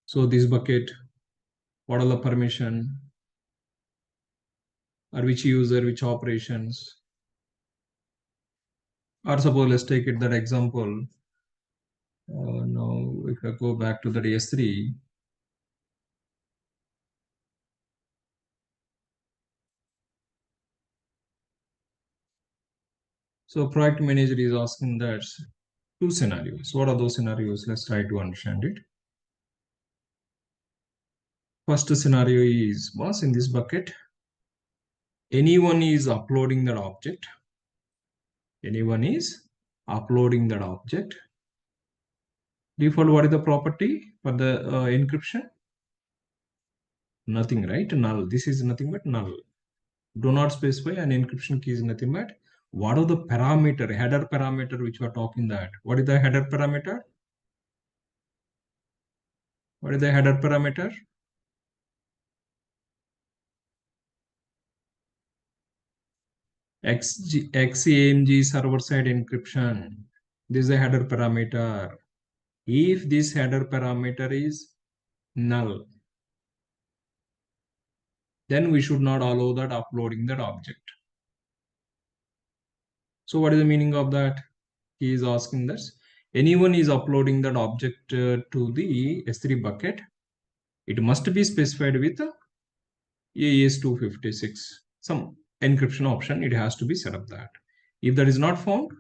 So this bucket, what are the permission? Or which user, which operations? Or suppose let's take it that example. Now if I go back to the S3. So project manager is asking that two scenarios. What are those scenarios? Let's try to understand it. First scenario is, boss, in this bucket, anyone is uploading that object. Anyone is uploading that object. Default, what is the property for the encryption? Nothing, right? Null. This is nothing but null. Do not specify an encryption key is nothing but what are the parameter, header parameter which we are talking that? What is the header parameter? What is the header parameter? XAMG server-side encryption. This is a header parameter. If this header parameter is null, then we should not allow that uploading that object. So what is the meaning of that? He is asking this. Anyone is uploading that object to the S3 bucket. It must be specified with AES-256. Some encryption option, it has to be set up that. If that is not found,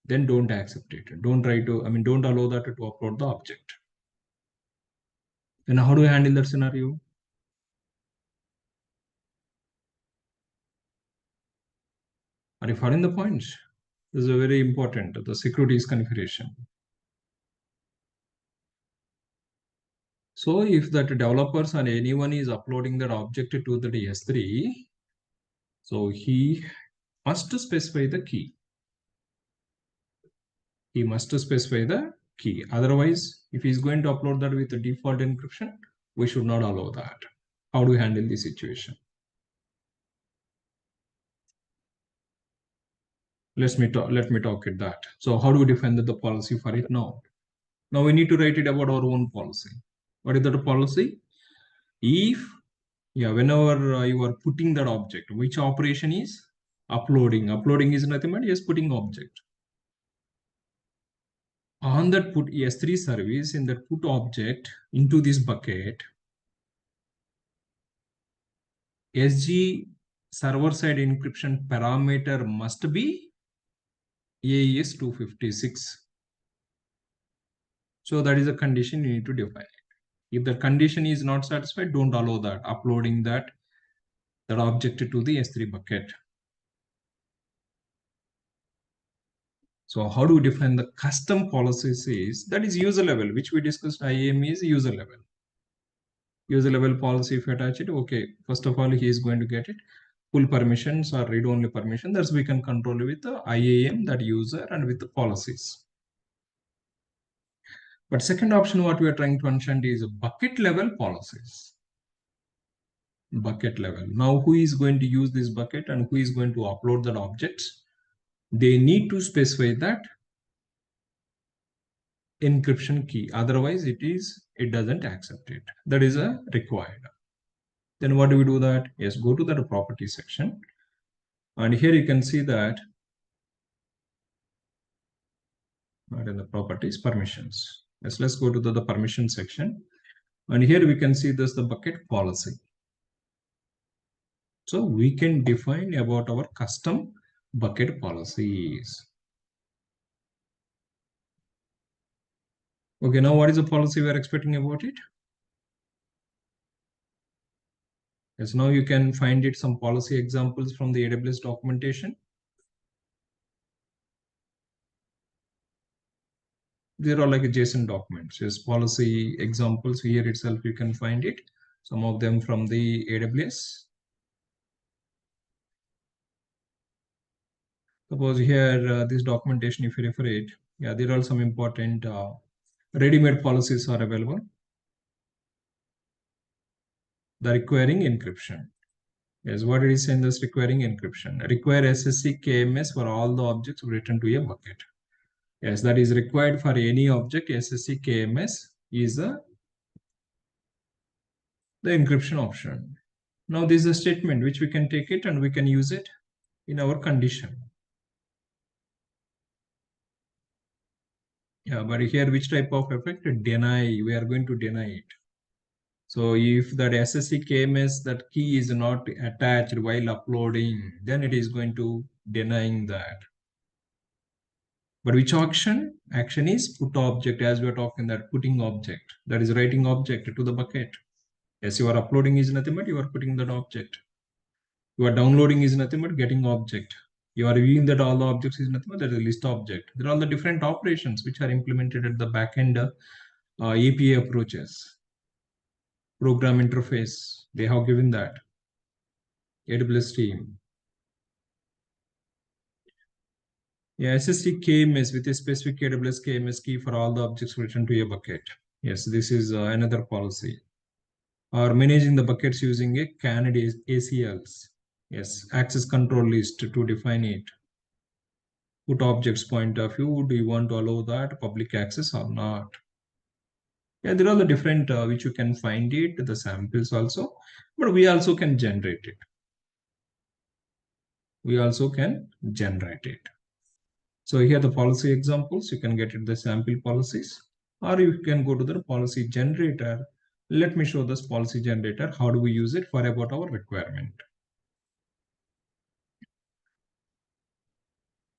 then don't accept it. Don't try to, don't allow that to upload the object. Then how do we handle that scenario? Are you following the points? This is a very important, the securities configuration. So if that developers or anyone is uploading that object to the S3, so he must specify the key. He must specify the key. Otherwise, if he's going to upload that with the default encryption, we should not allow that. How do we handle this situation? Let me talk at that. So how do we define the policy for it now? Now we need to write it about our own policy. What is that policy? If, whenever you are putting that object, which operation is uploading? Uploading is nothing but just putting object. On that put S3 service, in that put object into this bucket, SG server-side encryption parameter must be AES 256. So that is a condition you need to define. If the condition is not satisfied, don't allow that, uploading that object to the S3 bucket. So how do we define the custom policies is, that is user level, which we discussed. IAM is user level. User level policy, if you attach it, okay, first of all, he is going to get it full permissions or read-only permission. That's we can control with the IAM, that user, and with the policies. But second option, what we are trying to understand is bucket level policies. Bucket level. Now, who is going to use this bucket and who is going to upload that objects? They need to specify that encryption key. Otherwise, it doesn't accept it. That is a required. Then what do we do that? Yes, go to the property section. And here you can see that in the properties permissions. Yes, let's go to the permission section. And here we can see this the bucket policy. So we can define about our custom bucket policies. Okay, now what is the policy we are expecting about it? Yes, now you can find it some policy examples from the AWS documentation. They're all like JSON documents. Yes, policy examples here itself you can find it. Some of them from the AWS. Suppose here this documentation, if you refer it, yeah, there are some important ready-made policies are available. The requiring encryption. Yes, what it is saying this requiring encryption. Require SSE-KMS for all the objects written to a bucket. Yes, that is required for any object. SSE-KMS is the encryption option. Now this is a statement which we can take it and we can use it in our condition. Yeah, but here which type of effect? Deny. We are going to deny it. So if that SSE-KMS, that key is not attached while uploading, then it is going to denying that. But which action? Action is put object, as we are talking that putting object, that is writing object to the bucket. Yes, you are uploading is nothing but you are putting that object. You are downloading is nothing but getting object. You are viewing that all the objects is nothing but that is a list object. There are all the different operations which are implemented at the backend API approaches. Program interface, they have given that. AWS team. Yeah, SSE-KMS with a specific AWS KMS key for all the objects written to a bucket. Yes, this is another policy. Or managing the buckets using a candidate ACLs. Yes, access control list to define it. Put objects point of view, do you want to allow that public access or not? Yeah, there are the different which you can find it, the samples also, but we also can generate it. We also can generate it. So here the policy examples, you can get it the sample policies, or you can go to the policy generator. Let me show this policy generator. How do we use it for about our requirement?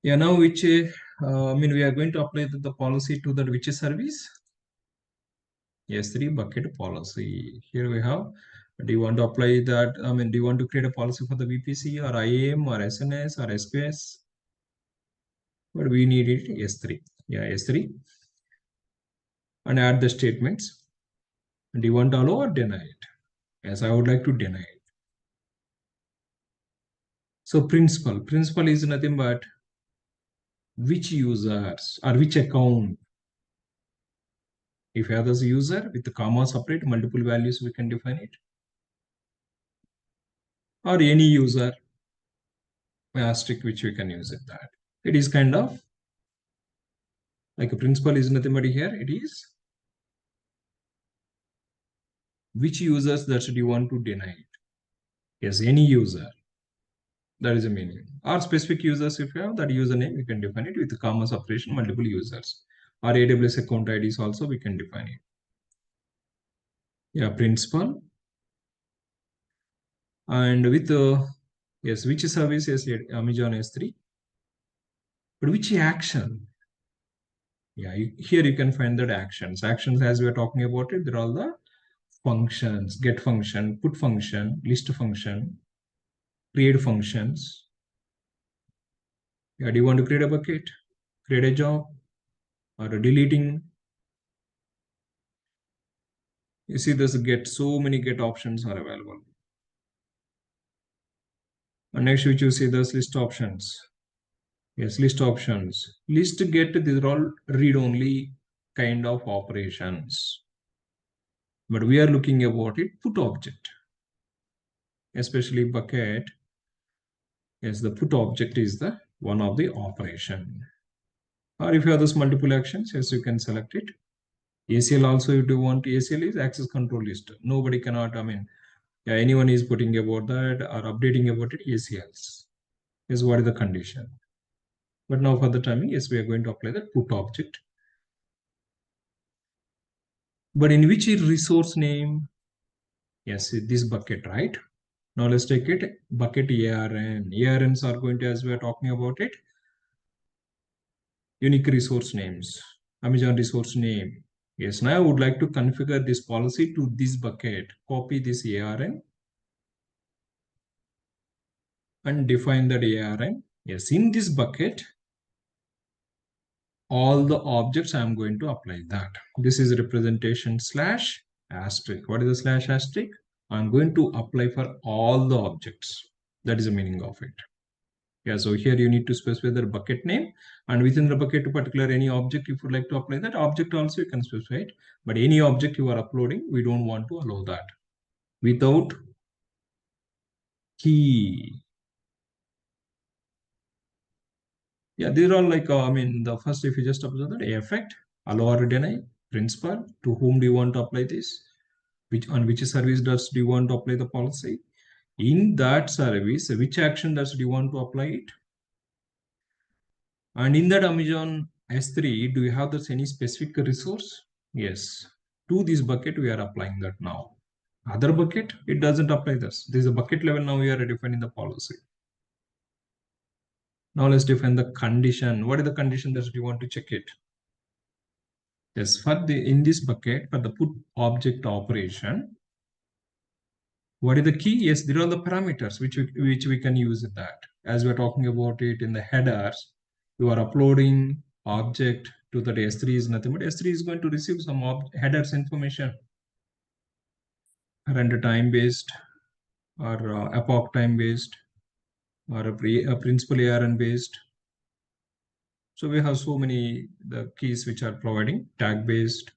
Yeah, now which we are going to apply the policy to the which service? S3 bucket policy. Here we have. Do you want to apply that? Do you want to create a policy for the VPC or IAM or SNS or SQS? But we need it S3. Yeah, S3. And add the statements. Do you want to allow or deny it? Yes, I would like to deny it. So principal is nothing but which users or which account. If you have this user with the comma separate, multiple values, we can define it. Or any user, asterisk, which we can use it that. It is kind of like a principal is nothing but here. It is which users that should you want to deny it. Yes, any user. That is a meaning. Or specific users, if you have that username, you can define it with the comma separation, multiple users. Or AWS account IDs also we can define it. Yeah, principal. And with Yes, which service is Amazon S3? But which action? Yeah, here you can find that actions. Actions, as we are talking about it, they're all the functions: get function, put function, list function, create functions. Yeah, do you want to create a bucket, create a job, or a deleting? You see, there's get so many get options are available. And next, we choose see those list options. Yes, list options. List get, these are all read-only kind of operations. But we are looking about it put object, especially bucket. Yes, the put object is the one of the operation. Or if you have those multiple actions, yes, you can select it. ACL also, if you want, ACL is access control list. Nobody cannot, yeah, anyone is putting about that or updating about it, ACLs. Is what is the condition. But now for the timing, yes, we are going to apply the put object. But in which resource name? Yes, this bucket, right? Now let's take it bucket ARN. ARNs are going to, as we are talking about it, unique resource names, Amazon resource name. Yes, now I would like to configure this policy to this bucket. Copy this ARN and define that ARN. Yes, in this bucket, all the objects I am going to apply that. This is representation slash asterisk. What is the slash asterisk? I'm going to apply for all the objects. That is the meaning of it. Yeah, so here you need to specify the bucket name, and within the bucket, particular any object, if you would like to apply that object also, you can specify it. But any object you are uploading, we don't want to allow that without key. Yeah, these are all like, the first, if you just observe that, effect, allow or deny, principal, to whom do you want to apply this, on which service do you want to apply the policy, in that service, which action do you want to apply it, and in that Amazon S3, do you have this any specific resource? Yes, to this bucket, we are applying that now. Other bucket, it doesn't apply this. This is a bucket level, now we are defining the policy. Now let's define the condition. What is the condition that you want to check it? Yes, for the in this bucket, for the put object operation, what is the key? Yes, there are the parameters which we can use in that. As we're talking about it in the headers, you are uploading object to the S3 is nothing but S3 is going to receive some headers information, render time based or epoch time based or a principal ARN based. So we have so many the keys which are providing tag based.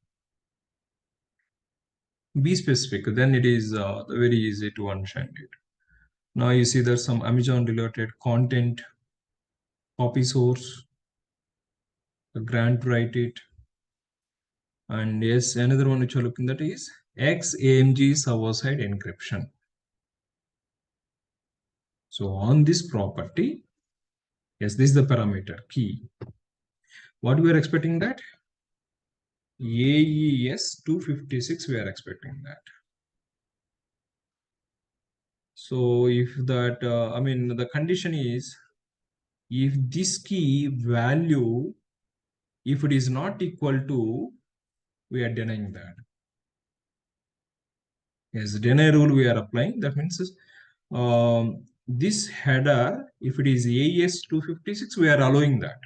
Be specific, then it is very easy to understand it. Now you see there's some Amazon related content, copy source, the grant write it, and yes, another one which you're looking at is XAMG server side encryption. So on this property, yes, this is the parameter key. What we are expecting that AES 256 we are expecting that. So if that the condition is if this key value, if it is not equal to, we are denying that. Yes, deny rule we are applying. That means this header, if it is AES 256, we are allowing that.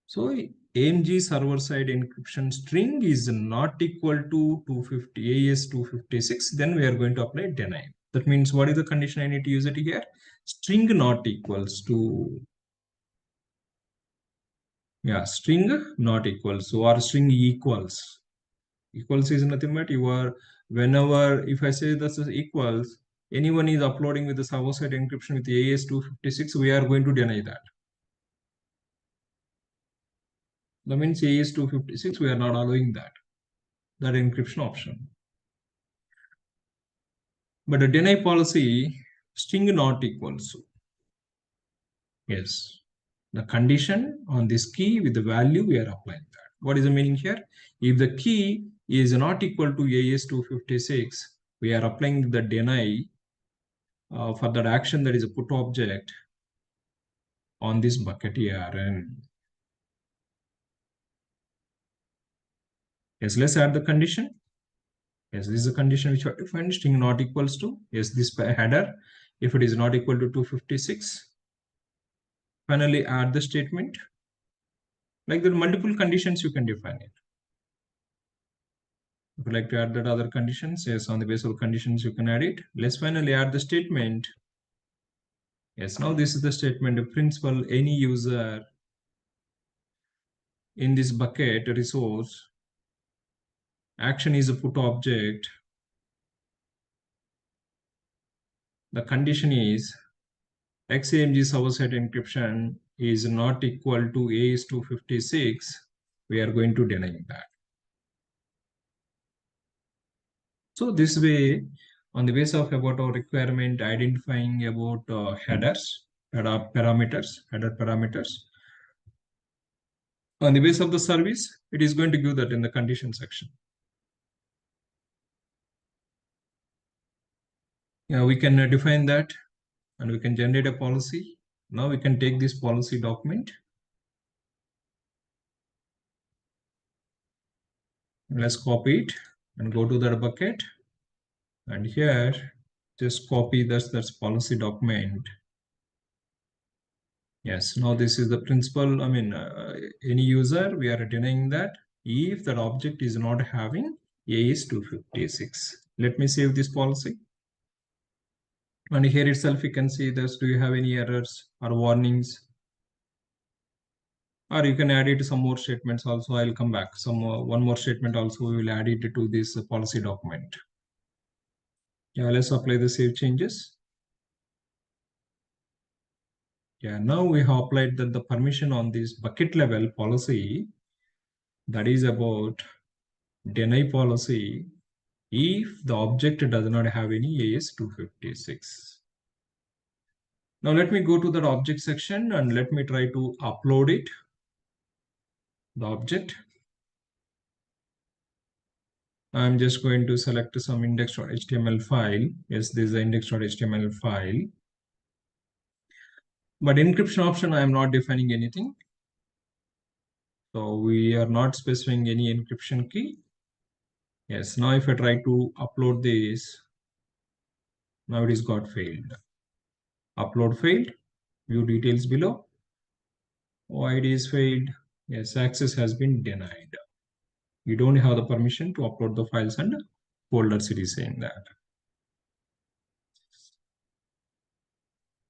So AMG server side encryption string is not equal to 250 AES 256, then we are going to apply deny. That means what is the condition I need to use it here? String not equals to, yeah, string not equals to, or string equals. Equals is nothing but you are, whenever, if I say this is equals, anyone is uploading with the server side encryption with AES 256, we are going to deny that. That means AES 256, we are not allowing that encryption option. But the deny policy, string not equals to. Yes. The condition on this key with the value, we are applying that. What is the meaning here? If the key is not equal to AES 256, we are applying the deny for that action, there is a put object on this bucket ARN. Yes, let's add the condition. Yes, this is a condition which are defined, string not equals to, yes, this header, if it is not equal to 256. Finally, add the statement. Like there are multiple conditions you can define it. If you like to add that other conditions, yes, on the basis of conditions, you can add it. Let's finally add the statement. Yes, now this is the statement. The principal, any user in this bucket resource, action is a put object. The condition is XAMG server-side encryption is not equal to A is 256. We are going to deny that. So this way, on the basis of about our requirement, identifying about header parameters. On the basis of the service, it is going to give that in the condition section. Yeah, we can define that and we can generate a policy. Now we can take this policy document. Let's copy it and go to that bucket. And here, just copy that's policy document. Yes, now this is the principal. I mean, any user, we are denying that if that object is not having A is 256. Let me save this policy. And here itself, you can see this. Do you have any errors or warnings? Or you can add it to some more statements also. I'll come back. One more statement also, we will add it to this policy document. Yeah, let's apply the save changes. Yeah, now we have applied that the permission on this bucket level policy, that is about deny policy if the object does not have any AS256. Now let me go to that object section and let me try to upload it, the object. I'm just going to select some index.html file. Yes, this is the index.html file. But encryption option, I am not defining anything. So we are not specifying any encryption key. Yes, now if I try to upload this, now it is got failed. Upload failed, view details below. Why it is failed? Yes, access has been denied. You don't have the permission to upload the files and folders, it is saying that.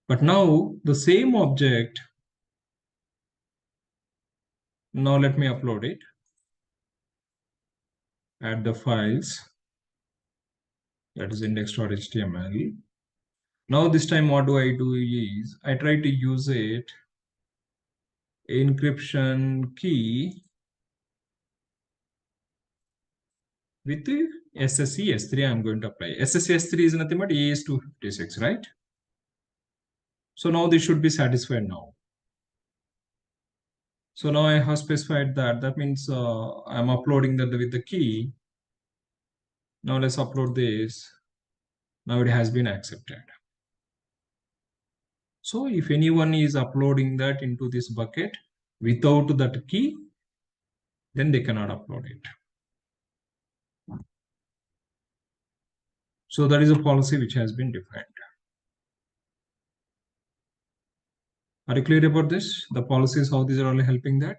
But now the same object, now let me upload it. Add the files, that is index.html. Now this time what do I do is, I try to use it, encryption key with the SSE-S3 I'm going to apply. SSE-S3 is nothing but A is 256, right? So now this should be satisfied now. So now I have specified that. That means I'm uploading that with the key. Now let's upload this. Now it has been accepted. So if anyone is uploading that into this bucket without that key, then they cannot upload it. So that is a policy which has been defined. Are you clear about this? The policies, how these are only helping that?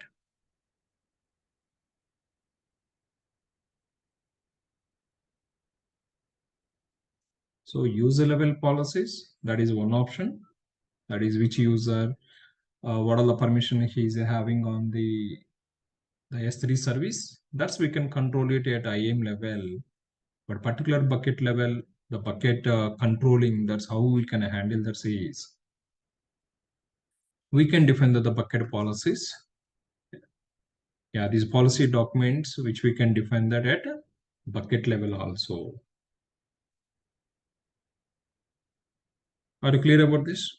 So user level policies, that is one option. That is which user, what are the permission he is having on the S3 service. That's we can control it at IAM level. But particular bucket level, the bucket controlling, that's how we can handle that is. We can define the bucket policies. Yeah, these policy documents, which we can define that at bucket level also. Are you clear about this?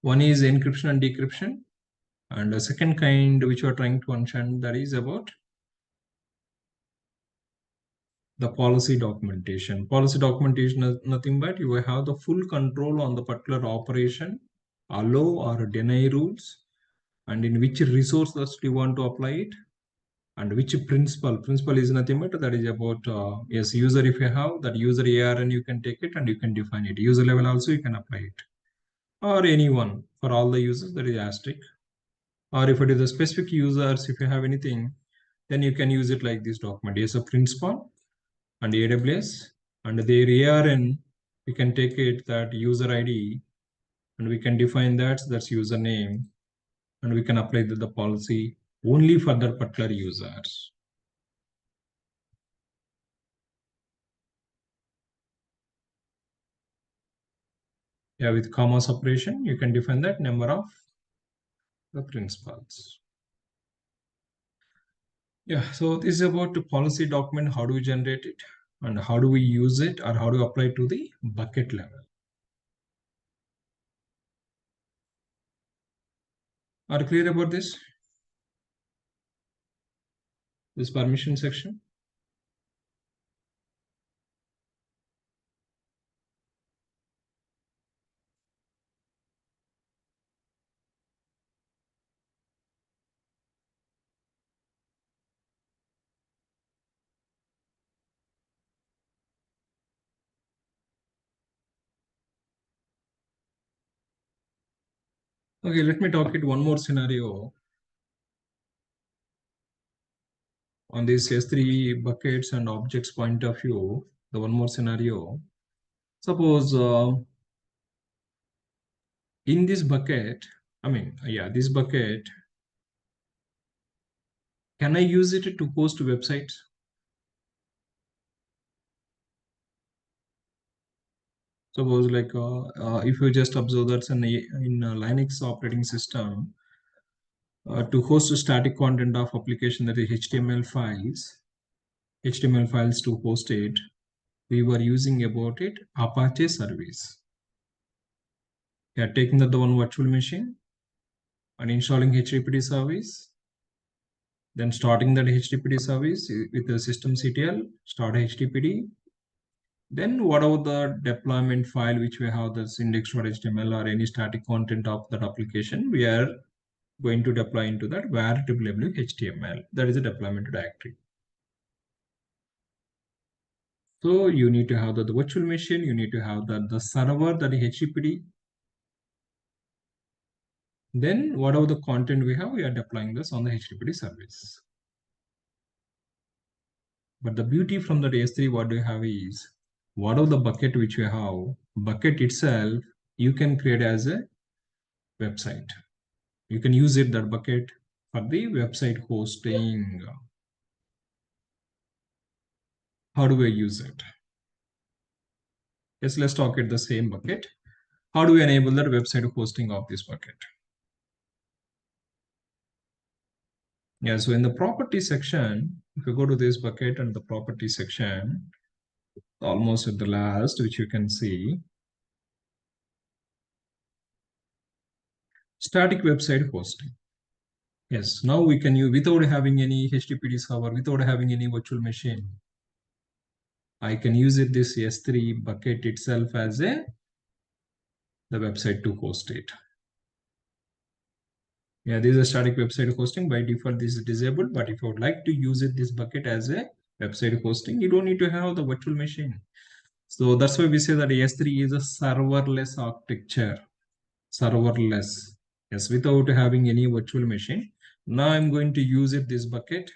One is encryption and decryption. And the second kind which we are trying to understand, that is about The policy documentation. Policy documentation is nothing but you have the full control on the particular operation, allow or deny rules, and in which resources you want to apply it, and which principle. Principle is nothing but that is about yes, user. If you have that user ARN, you can take it and you can define it. User level also you can apply it, or anyone for all the users, that is asterisk. Or if it is a specific users, if you have anything, then you can use it like this document. Yes, a principal and AWS and their ARN, we can take it that user ID and we can define that's username, and we can apply the policy only for that particular users. Yeah, with comma separation, you can define that number of the principals. Yeah, so this is about the policy document. How do we generate it and how do we use it, or how do we apply it to the bucket level? Are you clear about this? This permission section? Okay, let me talk it one more scenario on this S3 buckets and objects point of view. The one more scenario. Suppose in this bucket, this bucket, can I use it to host websites? Suppose like if you just observe that's in a Linux operating system, to host a static content of application, that is HTML files to host it, we were using about it Apache service. Yeah, taking the one virtual machine and installing HTTP service, then starting that HTTP service with the systemctl, start HTTP. Then whatever the deployment file which we have, this index.html or any static content of that application, we are going to deploy into that var HTML. That is a deployment directory. So you need to have the virtual machine, you need to have the server, that is HTTP. Then whatever the content we have, we are deploying this on the HTTP service. But the beauty from the S3, what do you have is, whatever the bucket which you have, bucket itself, you can create as a website. You can use it, that bucket, for the website hosting. How do we use it? Yes, let's talk at the same bucket. How do we enable that website hosting of this bucket? Yeah, so in the property section, if you go to this bucket and the property section, almost at the last, which you can see, static website hosting. Yes, now we can use without having any HTTP server, without having any virtual machine. I can use it this S3 bucket itself as the website to host it. Yeah, this is a static website hosting. By default, this is disabled. But if you would like to use it, this bucket as a website hosting, you don't need to have the virtual machine. So that's why we say that S3 is a serverless architecture. Serverless. Yes, without having any virtual machine. Now I'm going to use it, this bucket,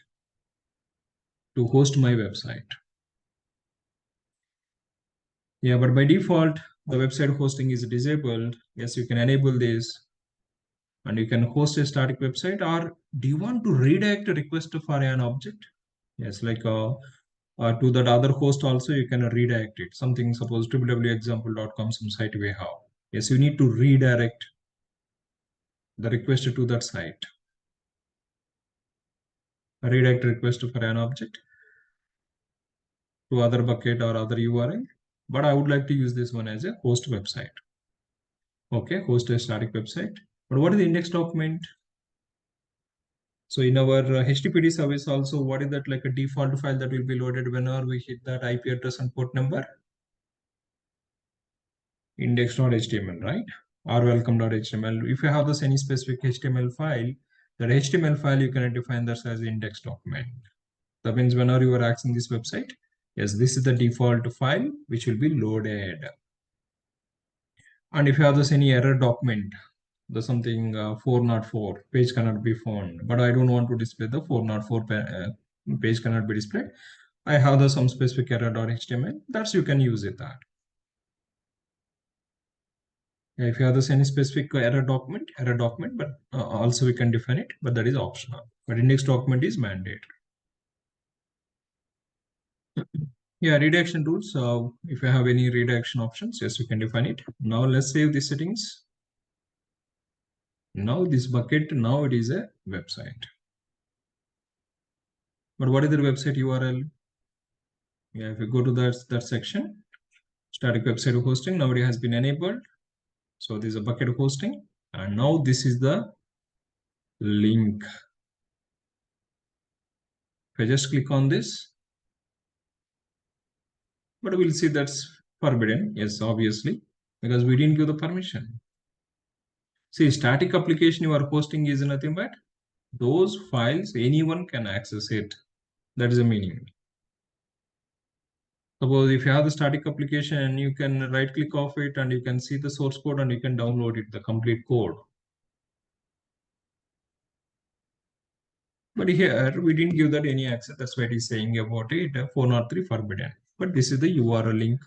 to host my website. Yeah, but by default, the website hosting is disabled. Yes, you can enable this and you can host a static website. Or do you want to redirect a request for an object? Yes, like to that other host also you can redirect it. Something, suppose www.example.com, some site we have. Yes, you need to redirect the request to that site. A redirect request for an object to other bucket or other URL. But I would like to use this one as a host website. Okay, host a static website. But what is the index document? So in our HTTP service also, what is that like a default file that will be loaded whenever we hit that IP address and port number? Index.html, right? Or welcome.html. If you have this any specific HTML file, that HTML file you can define that as index document. That means whenever you are accessing this website, yes, this is the default file which will be loaded. And if you have this any error document, the something 404 page cannot be found, but I don't want to display the 404 page cannot be displayed. I have the some specific error.html. That's you can use it that. If you have this any specific error document, but also we can define it, but that is optional. But index document is mandate. Yeah, redirection rules. If you have any redirection options, yes, you can define it. Now let's save the settings. Now this bucket, now it is a website. But what is the website URL? Yeah, if you go to that section, static website hosting, now it has been enabled. So this is a bucket hosting, and now this is the link. If I just click on this, but we'll see that's forbidden. Yes, obviously, because we didn't give the permission. See, static application you are hosting is nothing but those files, anyone can access it. That is the meaning. Suppose if you have the static application, you can right click off it and you can see the source code and you can download it, the complete code. But here we didn't give that any access. That's why it is saying about it 403 forbidden. But this is the URL link.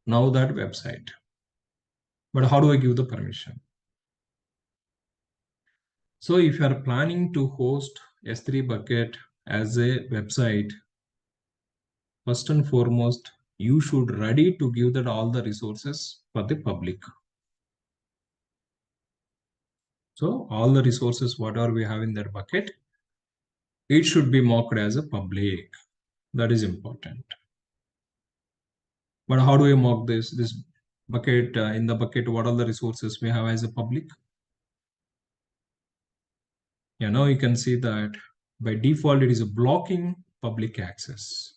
Now that website. But how do I give the permission? So if you are planning to host S3 bucket as a website, first and foremost, you should ready to give that all the resources for the public. So all the resources, whatever we have in that bucket, it should be marked as a public. That is important. But how do I mark this bucket? In the bucket, what are the resources we have as a public? Yeah, now you can see that by default, it is a blocking public access.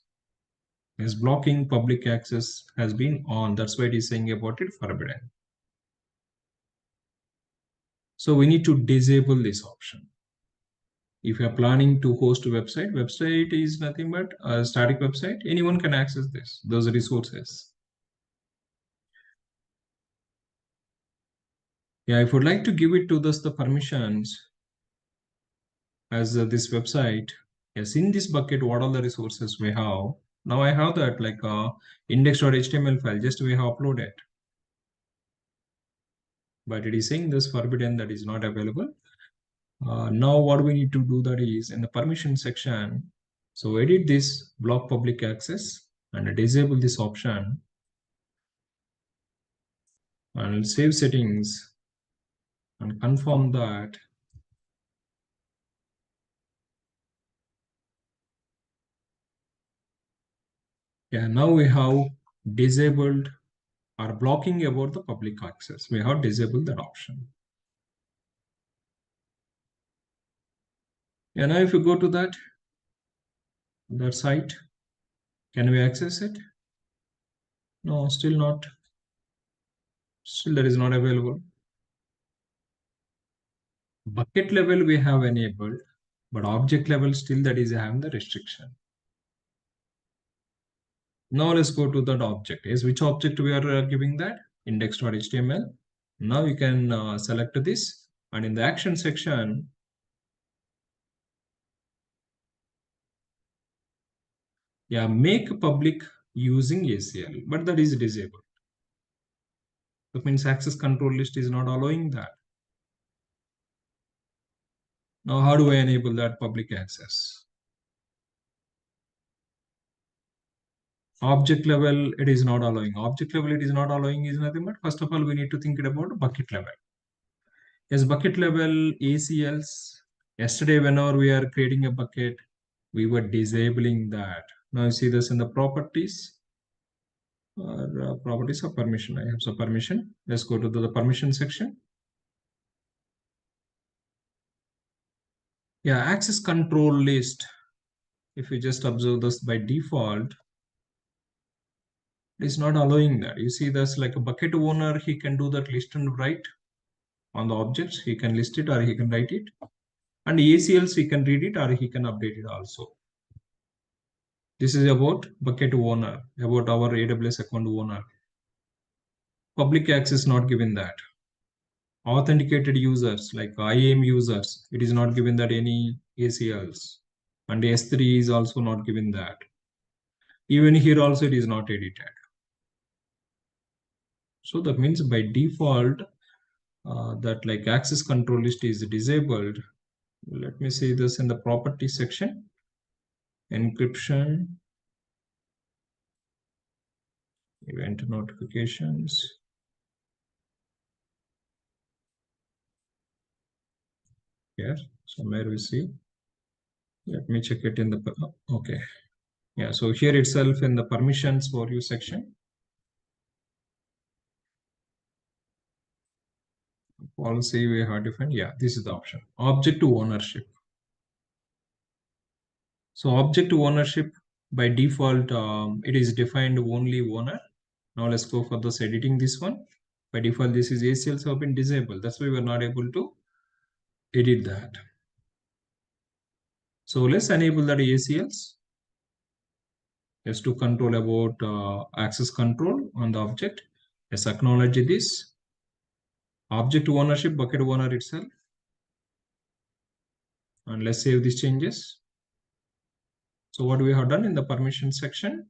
Yes, blocking public access has been on. That's why it is saying about it forbidden. So we need to disable this option. If you are planning to host a website is nothing but a static website. Anyone can access those resources. Yeah, if I would like to give it to the permissions as this website, yes, in this bucket, what are the resources we have? Now I have that like index.html file, just we have uploaded. But it is saying this forbidden, that is not available. Now what we need to do that is in the permission section. So edit this block public access and disable this option and save settings and confirm that. Yeah, now we have disabled or blocking about the public access. We have disabled that option. And now if you go to that site, can we access it? No, still not. Still that is not available. Bucket level we have enabled, but object level still that is having the restriction. Now let's go to that object. Is which object we are giving that? Index.html. Now you can select this, and in the action section, yeah, make public using ACL, but that is disabled. That means access control list is not allowing that. Now, how do I enable that public access? Object level, it is not allowing. Object level, it is not allowing is nothing but first of all, we need to think about bucket level. Yes, bucket level ACLs. Yesterday, whenever we are creating a bucket, we were disabling that. Now you see this in the properties. Properties of permission. I have some permission. Let's go to the permission section. Yeah, access control list. If you just observe this by default, it's not allowing that. You see, that's like a bucket owner, he can do that list and write on the objects. He can list it or he can write it. And ACLs, he can read it or he can update it also. This is about bucket owner, about our AWS account owner. Public access not given that. Authenticated users like IAM users, it is not given that any ACLs. And S3 is also not given that. Even here also it is not edited. So that means by default, that like access control list is disabled. Let me see this in the property section. Encryption, event notifications. Here, somewhere we see. Let me check it in the, okay. Yeah, so here itself in the permissions for you section. Policy we have defined. Yeah, this is the option. Object to ownership. So object to ownership by default, it is defined only owner. Now let's go for this editing this one. By default, this is ACLs have been disabled. That's why we're not able to edit that. So let's enable that ACLs. Just to control about access control on the object. Let's acknowledge this. Object to ownership, bucket owner itself. And let's save these changes. So what we have done in the permission section,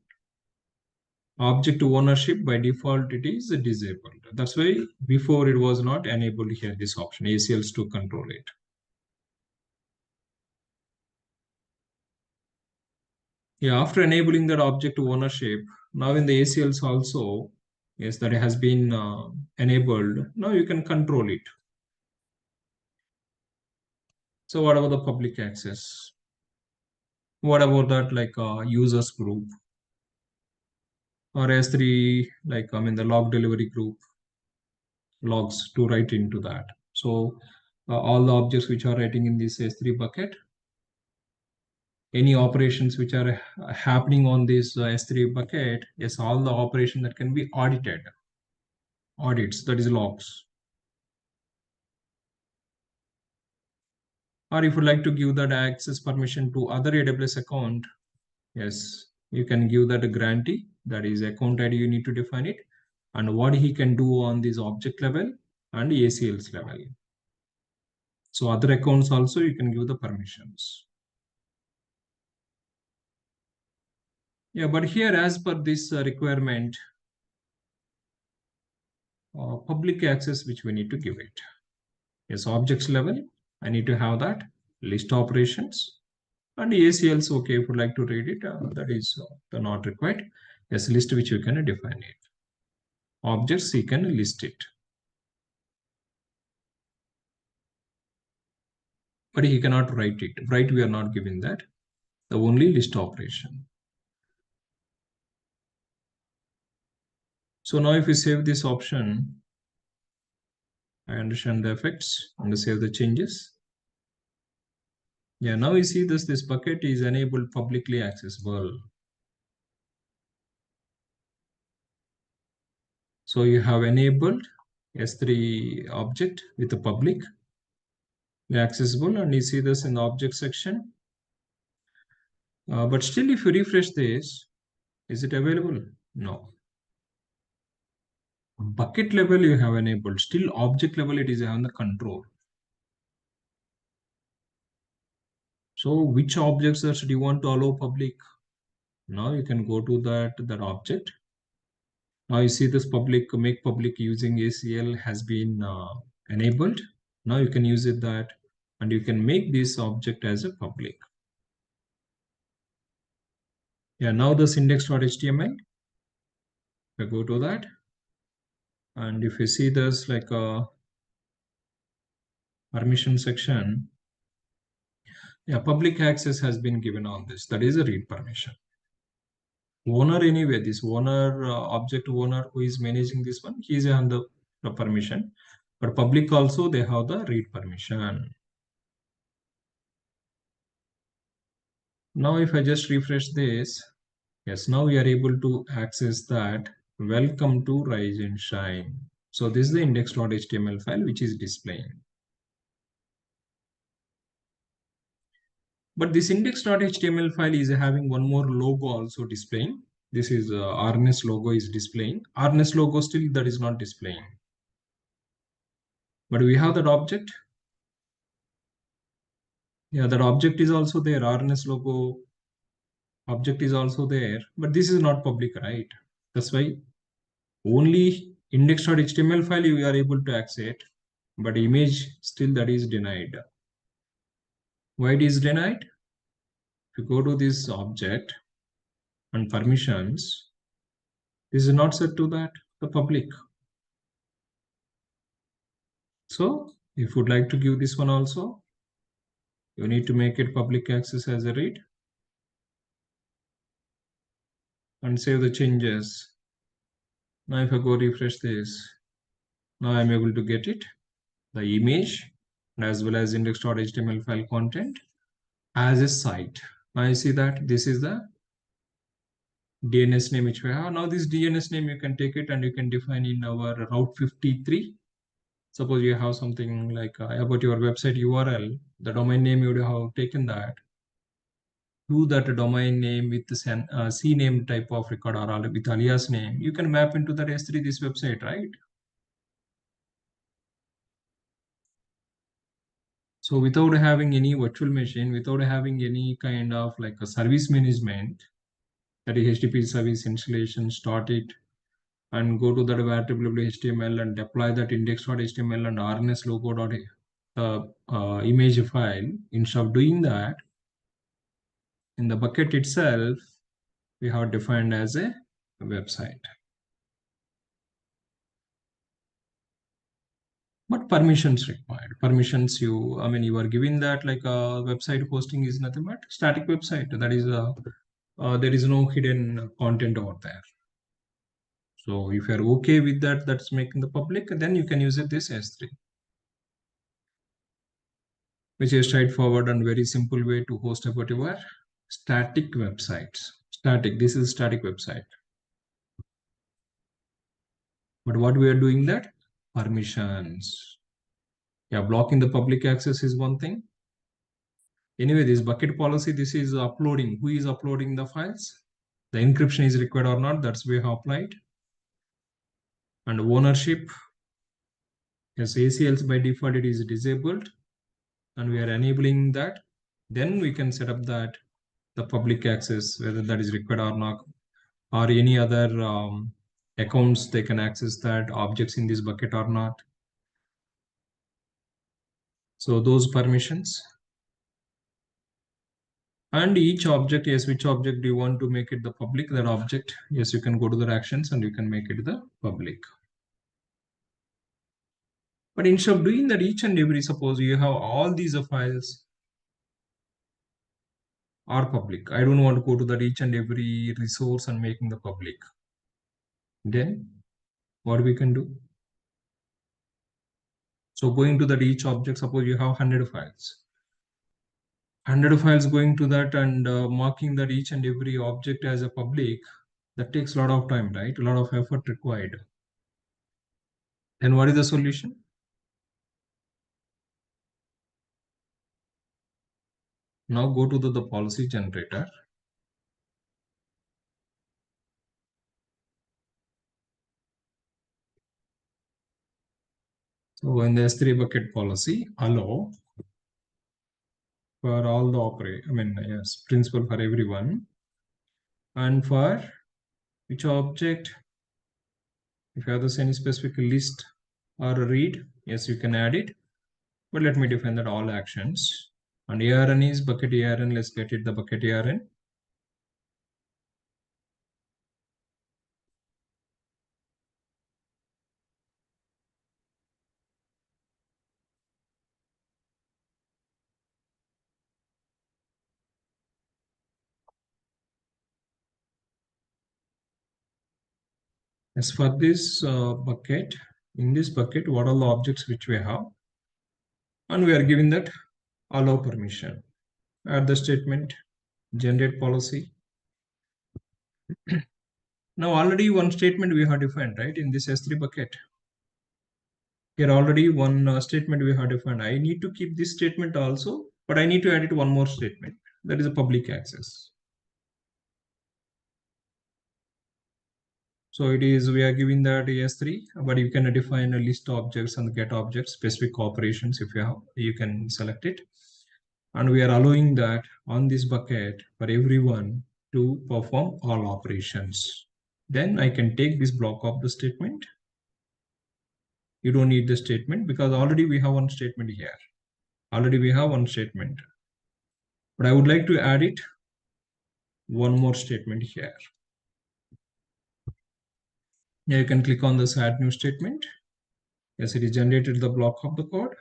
object to ownership by default it is disabled. That's why before it was not enabled here, this option ACLs to control it. Yeah, after enabling that object to ownership, now in the ACLs also, yes, that has been enabled. Now you can control it. So what about the public access? What about that like users group or S3, like the log delivery group logs to write into that. So all the objects which are writing in this S3 bucket, any operations which are happening on this S3 bucket, yes, all the operation that can be audited, audits, that is logs. Or if you like to give that access permission to other AWS account, yes, you can give that a grantee, that is account ID, you need to define it, and what he can do on this object level and ACLs level. So other accounts also you can give the permissions. Yeah, but here as per this requirement, public access which we need to give it. Yes, objects level, I need to have that list operations, and ACLs, okay, if you like to read it, that is not required. Yes, list which you can define it. Objects, you can list it. But he cannot write it. Write, we are not giving that. The only list operation. So now if we save this option, I understand the effects and save the changes. Yeah, now you see this bucket is enabled publicly accessible. So you have enabled S3 object with the public accessible, and you see this in the object section. But still, if you refresh this, is it available? No. Bucket level you have enabled, still object level it is on the control. So which objects do you want to allow public? Now you can go to that object. Now you see this public, make public using ACL has been enabled. Now you can use it that, and you can make this object as a public. Yeah, now this index.html, we go to that. And if you see this like a permission section, yeah, public access has been given on this. That is a read permission. Owner anyway, this owner, object owner who is managing this one, he is on the permission. But public also, they have the read permission. Now if I just refresh this, yes, now we are able to access that. Welcome to Rise and Shine. So this is the index.html file which is displaying. But this index.html file is having one more logo also displaying. This is RNS logo is displaying. RNS logo still that is not displaying. But we have that object. Yeah, that object is also there. RNS logo object is also there. But this is not public, right? That's why only index.html file you are able to access, but image still that is denied. Why it is denied? If you go to this object and permissions, this is not set to that the public. So if you would like to give this one also, you need to make it public access as a read and save the changes. Now if I go refresh this, now I'm able to get it, the image as well as index.html file content as a site. Now I see that this is the DNS name which we have. Now this DNS name you can take it and you can define in our Route 53. Suppose you have something like about your website URL, the domain name you would have taken that. To that domain name with the CNAME type of record or with alias name, you can map into that S3 this website, right? So without having any virtual machine, without having any kind of like a service management, that is HTTP service installation, start it and go to that www.html and deploy that index.html and RNS logo image file. Instead of doing that, in the bucket itself, we have defined as a website. But permissions required. Permissions you are given that like a website hosting is nothing but static website. That is there is no hidden content over there. So if you're okay with that, that's making the public, then you can use it this S3, which is straightforward and very simple way to host about your static websites. Static, this is static website. But what we are doing that? Permissions. Yeah, blocking the public access is one thing. Anyway, this bucket policy, this is uploading. Who is uploading the files? The encryption is required or not, that's we have applied. And ownership, yes, ACLs by default it is disabled and we are enabling that. Then we can set up that the public access, whether that is required or not, or any other accounts they can access that objects in this bucket or not. So those permissions. And each object, yes, which object do you want to make it the public? That object, yes, you can go to the actions and you can make it the public. But instead of doing that each and every, suppose you have all these files are public. I don't want to go to that each and every resource and making the public. Then what we can do? So going to that each object, suppose you have 100 files. 100 files going to that and marking that each and every object as a public, that takes a lot of time, right? A lot of effort required. Then what is the solution? Now go to the policy generator. So in the S3 bucket policy, allow for all the yes, principal for everyone. And for which object, if you have the any specific list or a read, yes, you can add it. But let me define that all actions. And ARN is bucket ARN. Let's get it the bucket ARN. As for this bucket, in this bucket, what are the objects which we have? And we are giving that allow permission. Add the statement. generate policy. Now already one statement we have defined, right, in this S3 bucket. Here already one statement we have defined. I need to keep this statement also, but I need to add it one more statement. That is a public access. So it is, we are giving that S3, but you can define a list objects and get objects, specific operations if you have, you can select it. And we are allowing that on this bucket for everyone to perform all operations. Then I can take this block of the statement. You don't need the statement because already we have one statement here. Already we have one statement. But I would like to add it one more statement here. Here you can click on this add new statement. Yes, it is generated the block of the code.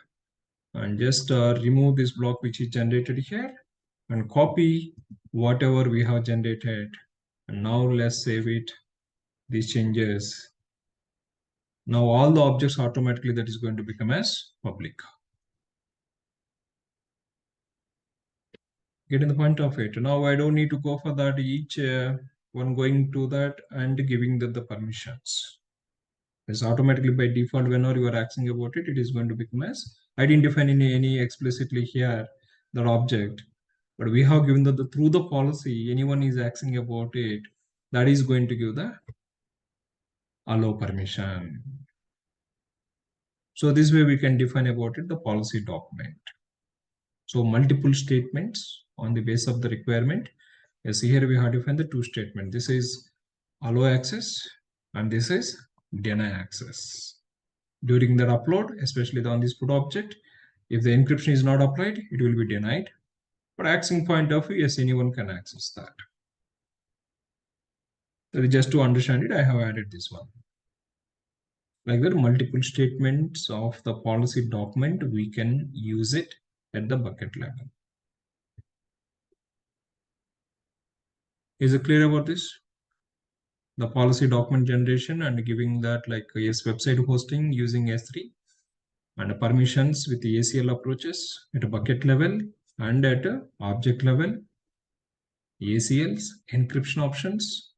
And just remove this block which is generated here and copy whatever we have generated. And now let's save it. These changes. Now all the objects automatically that is going to become as public. Getting the point of it. Now I don't need to go for that each one going to that and giving the permissions. It's automatically by default whenever you are asking about it, it is going to become as. I didn't define any explicitly here that object, but we have given that through the policy, anyone is asking about it, that is going to give the allow permission. So this way we can define about it the policy document. So multiple statements on the base of the requirement. Yes, here we have defined the two statements. This is allow access and this is deny access. During that upload, especially on this put object, if the encryption is not applied, it will be denied. But accessing point of view, yes, anyone can access that. So just to understand it, I have added this one. Like that, multiple statements of the policy document, we can use it at the bucket level. Is it clear about this? The policy document generation and giving that like yes, website hosting using S3 and permissions with the ACL approaches at a bucket level and at a object level, ACLs, encryption options,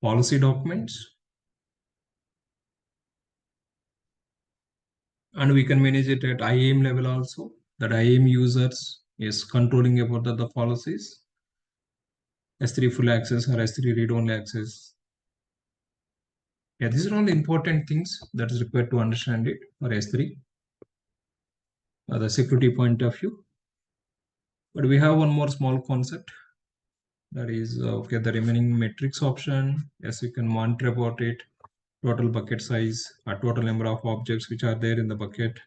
policy documents, and we can manage it at IAM level also. That IAM users is controlling about the policies, S3 full access or S3 read-only access. Yeah, these are all important things that is required to understand it for S3, the security point of view. But we have one more small concept that is okay, the remaining metrics option. Yes, you can monitor about it, total bucket size, or total number of objects which are there in the bucket.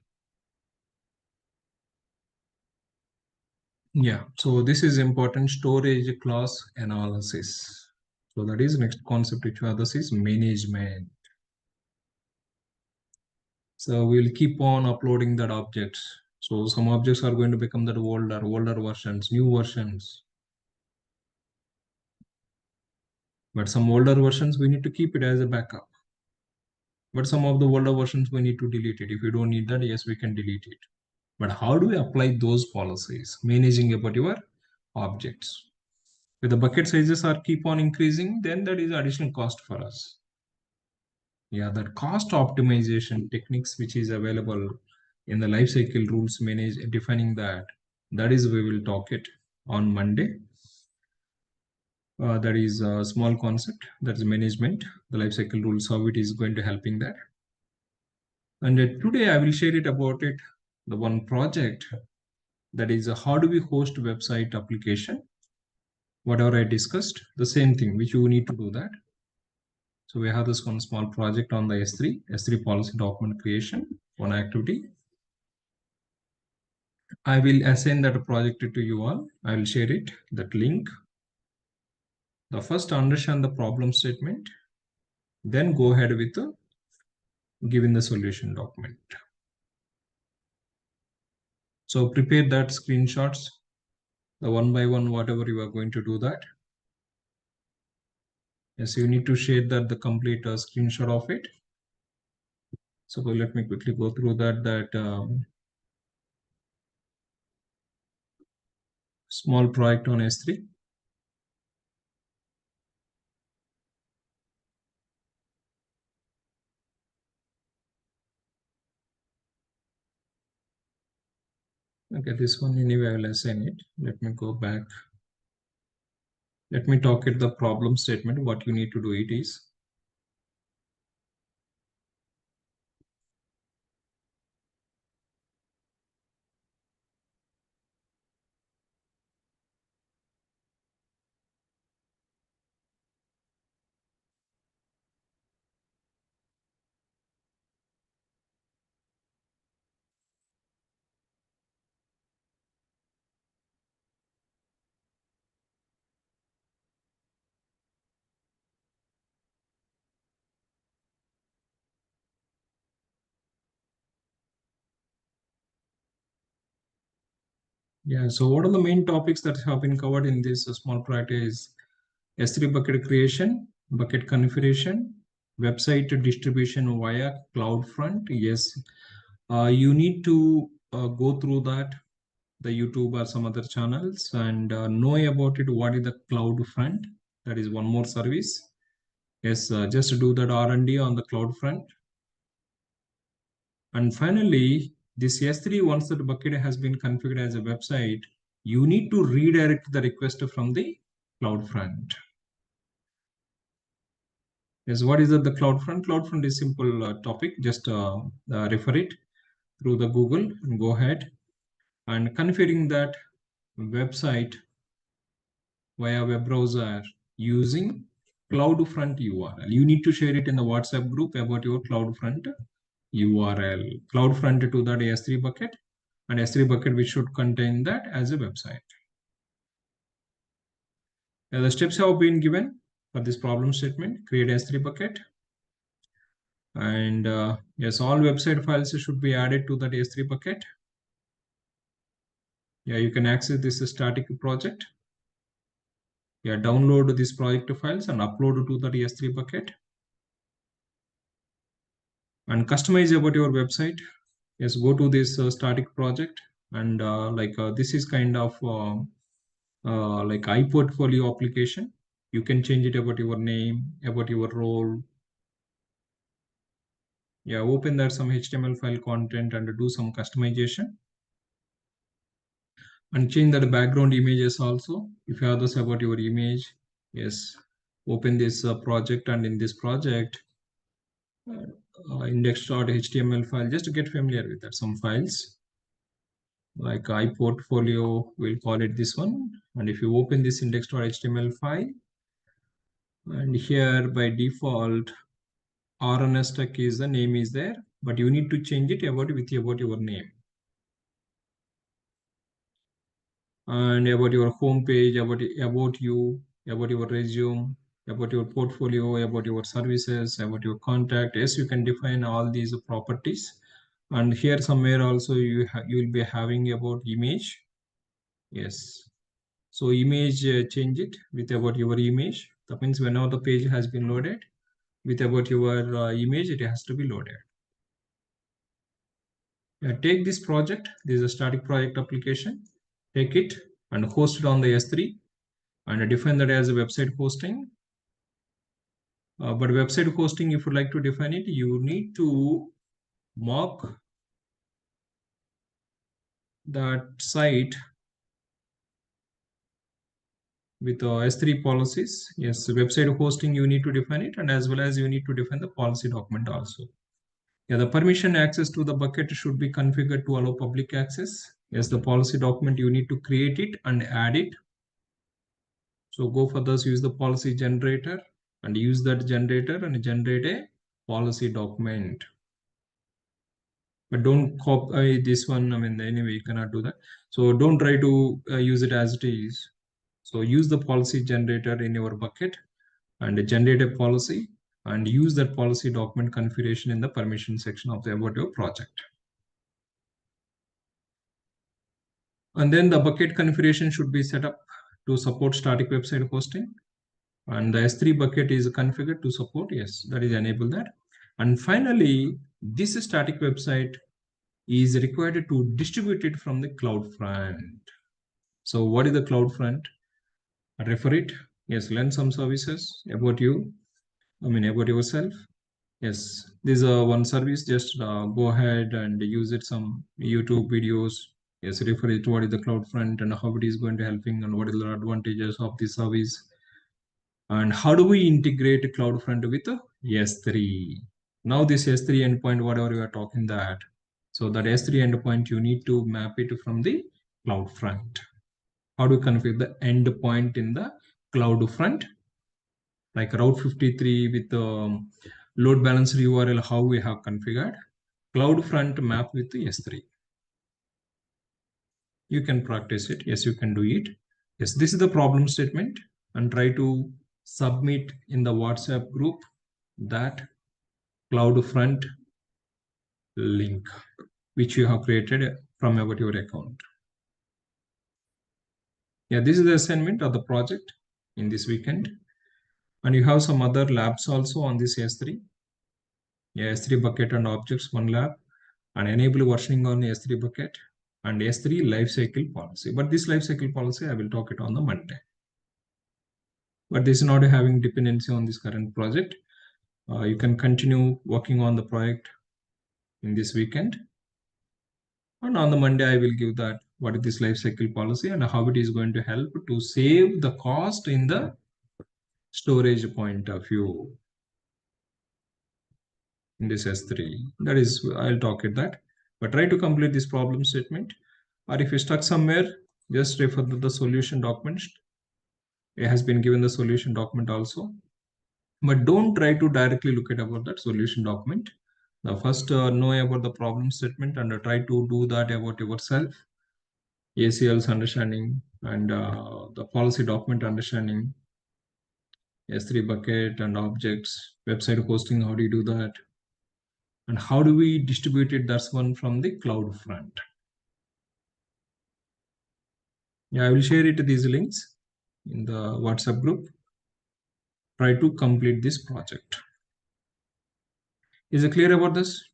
Yeah, so this is important storage class analysis. So that is next concept which others is management. So we'll keep on uploading that objects. So some objects are going to become that older versions, new versions. But some older versions, we need to keep it as a backup. But some of the older versions, we need to delete it. If you don't need that, yes, we can delete it. But how do we apply those policies? Managing about your objects. If the bucket sizes are keep on increasing, then that is additional cost for us. Yeah, that cost optimization techniques which is available in the lifecycle rules manage defining that is we will talk it on Monday. That is a small concept, that is management, the lifecycle rules, how it is going to helping that. And today I will share it about it, the one project that is how do we host website application. Whatever I discussed, the same thing which you need to do that. So we have this one small project on the S3 policy document creation, one activity. I will assign that project to you all. I will share it, that link. The first understand the problem statement, then go ahead with the giving the solution document. So prepare that screenshots, the one by one, whatever you are going to do that. Yes, you need to share that the complete screenshot of it. So let me quickly go through that small project on S3. Okay, this one anyway, I will assign it. Let me go back. Let me talk at the problem statement. What you need to do it is. Yeah, so what are the main topics that have been covered in this small practice? S3 bucket creation, bucket configuration, website distribution via CloudFront. Yes, you need to go through that, the YouTube or some other channels, and know about it. What is the CloudFront? That is one more service. Yes, just do that R&D on the CloudFront. And finally, this S3, once that bucket has been configured as a website, you need to redirect the request from the CloudFront. Yes, what is the CloudFront? CloudFront is simple topic. Just refer it through the Google and go ahead and configuring that website via web browser using CloudFront URL. You need to share it in the WhatsApp group about your CloudFront URL. CloudFront to that S3 bucket, and S3 bucket which should contain that as a website. Now the steps have been given for this problem statement. Create S3 bucket. And yes, all website files should be added to that S3 bucket. Yeah, you can access this static project. Yeah, download this project files and upload to the S3 bucket. And customize about your website. Yes, go to this static project, and this is kind of like iPortfolio application. You can change it about your name, about your role. Yeah, open that some HTML file content and do some customization. And change that background images also. If you have this about your image, yes, open this project, and in this project, index.html file, just to get familiar with that, some files like iPortfolio, we'll call it this one. And if you open this index.html file, and here by default, RNS tag is the name is there, but you need to change it about your name. And about your home page, about you, about your resume, about your portfolio, about your services, about your contact. Yes, you can define all these properties. And here somewhere also you will be having about image. Yes. So image, change it with about your image. That means whenever the page has been loaded with about your image, it has to be loaded. Take this project. This is a static project application. Take it and host it on the S3 and define that as a website hosting. But website hosting, if you like to define it, you need to mark that site with S3 policies. Yes, website hosting, you need to define it, and as well as you need to define the policy document also. Yeah, the permission access to the bucket should be configured to allow public access. Yes, the policy document, you need to create it and add it. So go for this, use the policy generator and use that generator and generate a policy document. But don't copy this one. I mean, anyway, you cannot do that. So don't try to use it as it is. So use the policy generator in your bucket and generate a policy and use that policy document configuration in the permission section of the about your project. And then the bucket configuration should be set up to support static website hosting. And the S3 bucket is configured to support, yes, that is enable that. And finally, this static website is required to distribute it from the CloudFront. So what is the CloudFront? Refer it. Yes, learn some services about you. I mean, about yourself. Yes, this is one service. Just go ahead and use it. Some YouTube videos Yes, refer it to what is the CloudFront and how it is going to helping and what is the advantages of the service. And how do we integrate CloudFront with S3? Now this S3 endpoint, whatever you are talking that. So that S3 endpoint, you need to map it from the CloudFront. How do you configure the endpoint in the CloudFront? Like Route 53 with load balancer URL, how we have configured. CloudFront map with the S3. You can practice it. Yes, you can do it. Yes, this is the problem statement and try to submit in the WhatsApp group that CloudFront link which you have created from about your account. Yeah, this is the assignment of the project in this weekend. And you have some other labs also on this S3. Yeah, S3 bucket and objects, one lab, and enable versioning on S3 bucket and S3 lifecycle policy. But this lifecycle policy, I will talk it on the Monday. But this is not having dependency on this current project. You can continue working on the project in this weekend. And on the Monday, I will give that what is this lifecycle policy and how it is going to help to save the cost in the storage point of view in this S3. That is, I'll talk at that. But try to complete this problem statement. Or if you're stuck somewhere, just refer to the solution document. It has been given the solution document also. But don't try to directly look at about that solution document. Now first know about the problem statement and try to do that about yourself. ACLs understanding and the policy document understanding, S3 bucket and objects, website hosting, how do you do that? And how do we distribute it? That's one from the CloudFront. Yeah, I will share it these links in the WhatsApp group. Try to complete this project. Is it clear about this?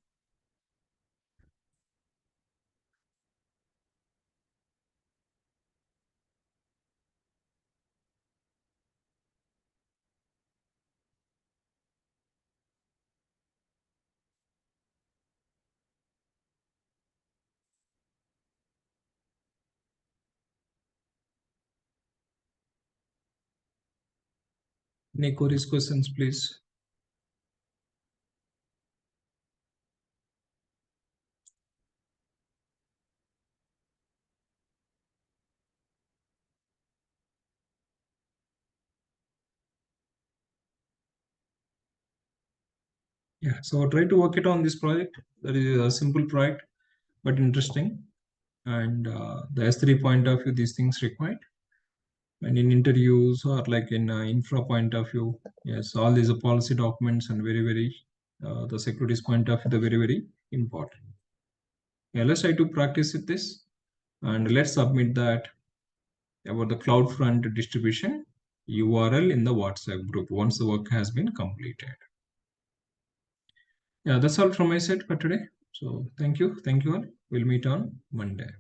Any queries, questions, please? Yeah, so try to work it on this project. That is a simple project, but interesting. And the S3 point of view, these things required. And in interviews or like in infra point of view, yes, all these are policy documents and very, the securities point of view, the very important. Yeah, let's try to practice with this and let's submit that about the CloudFront distribution URL in the WhatsApp group once the work has been completed. Yeah, that's all from my side for today. So thank you all. We'll meet on Monday.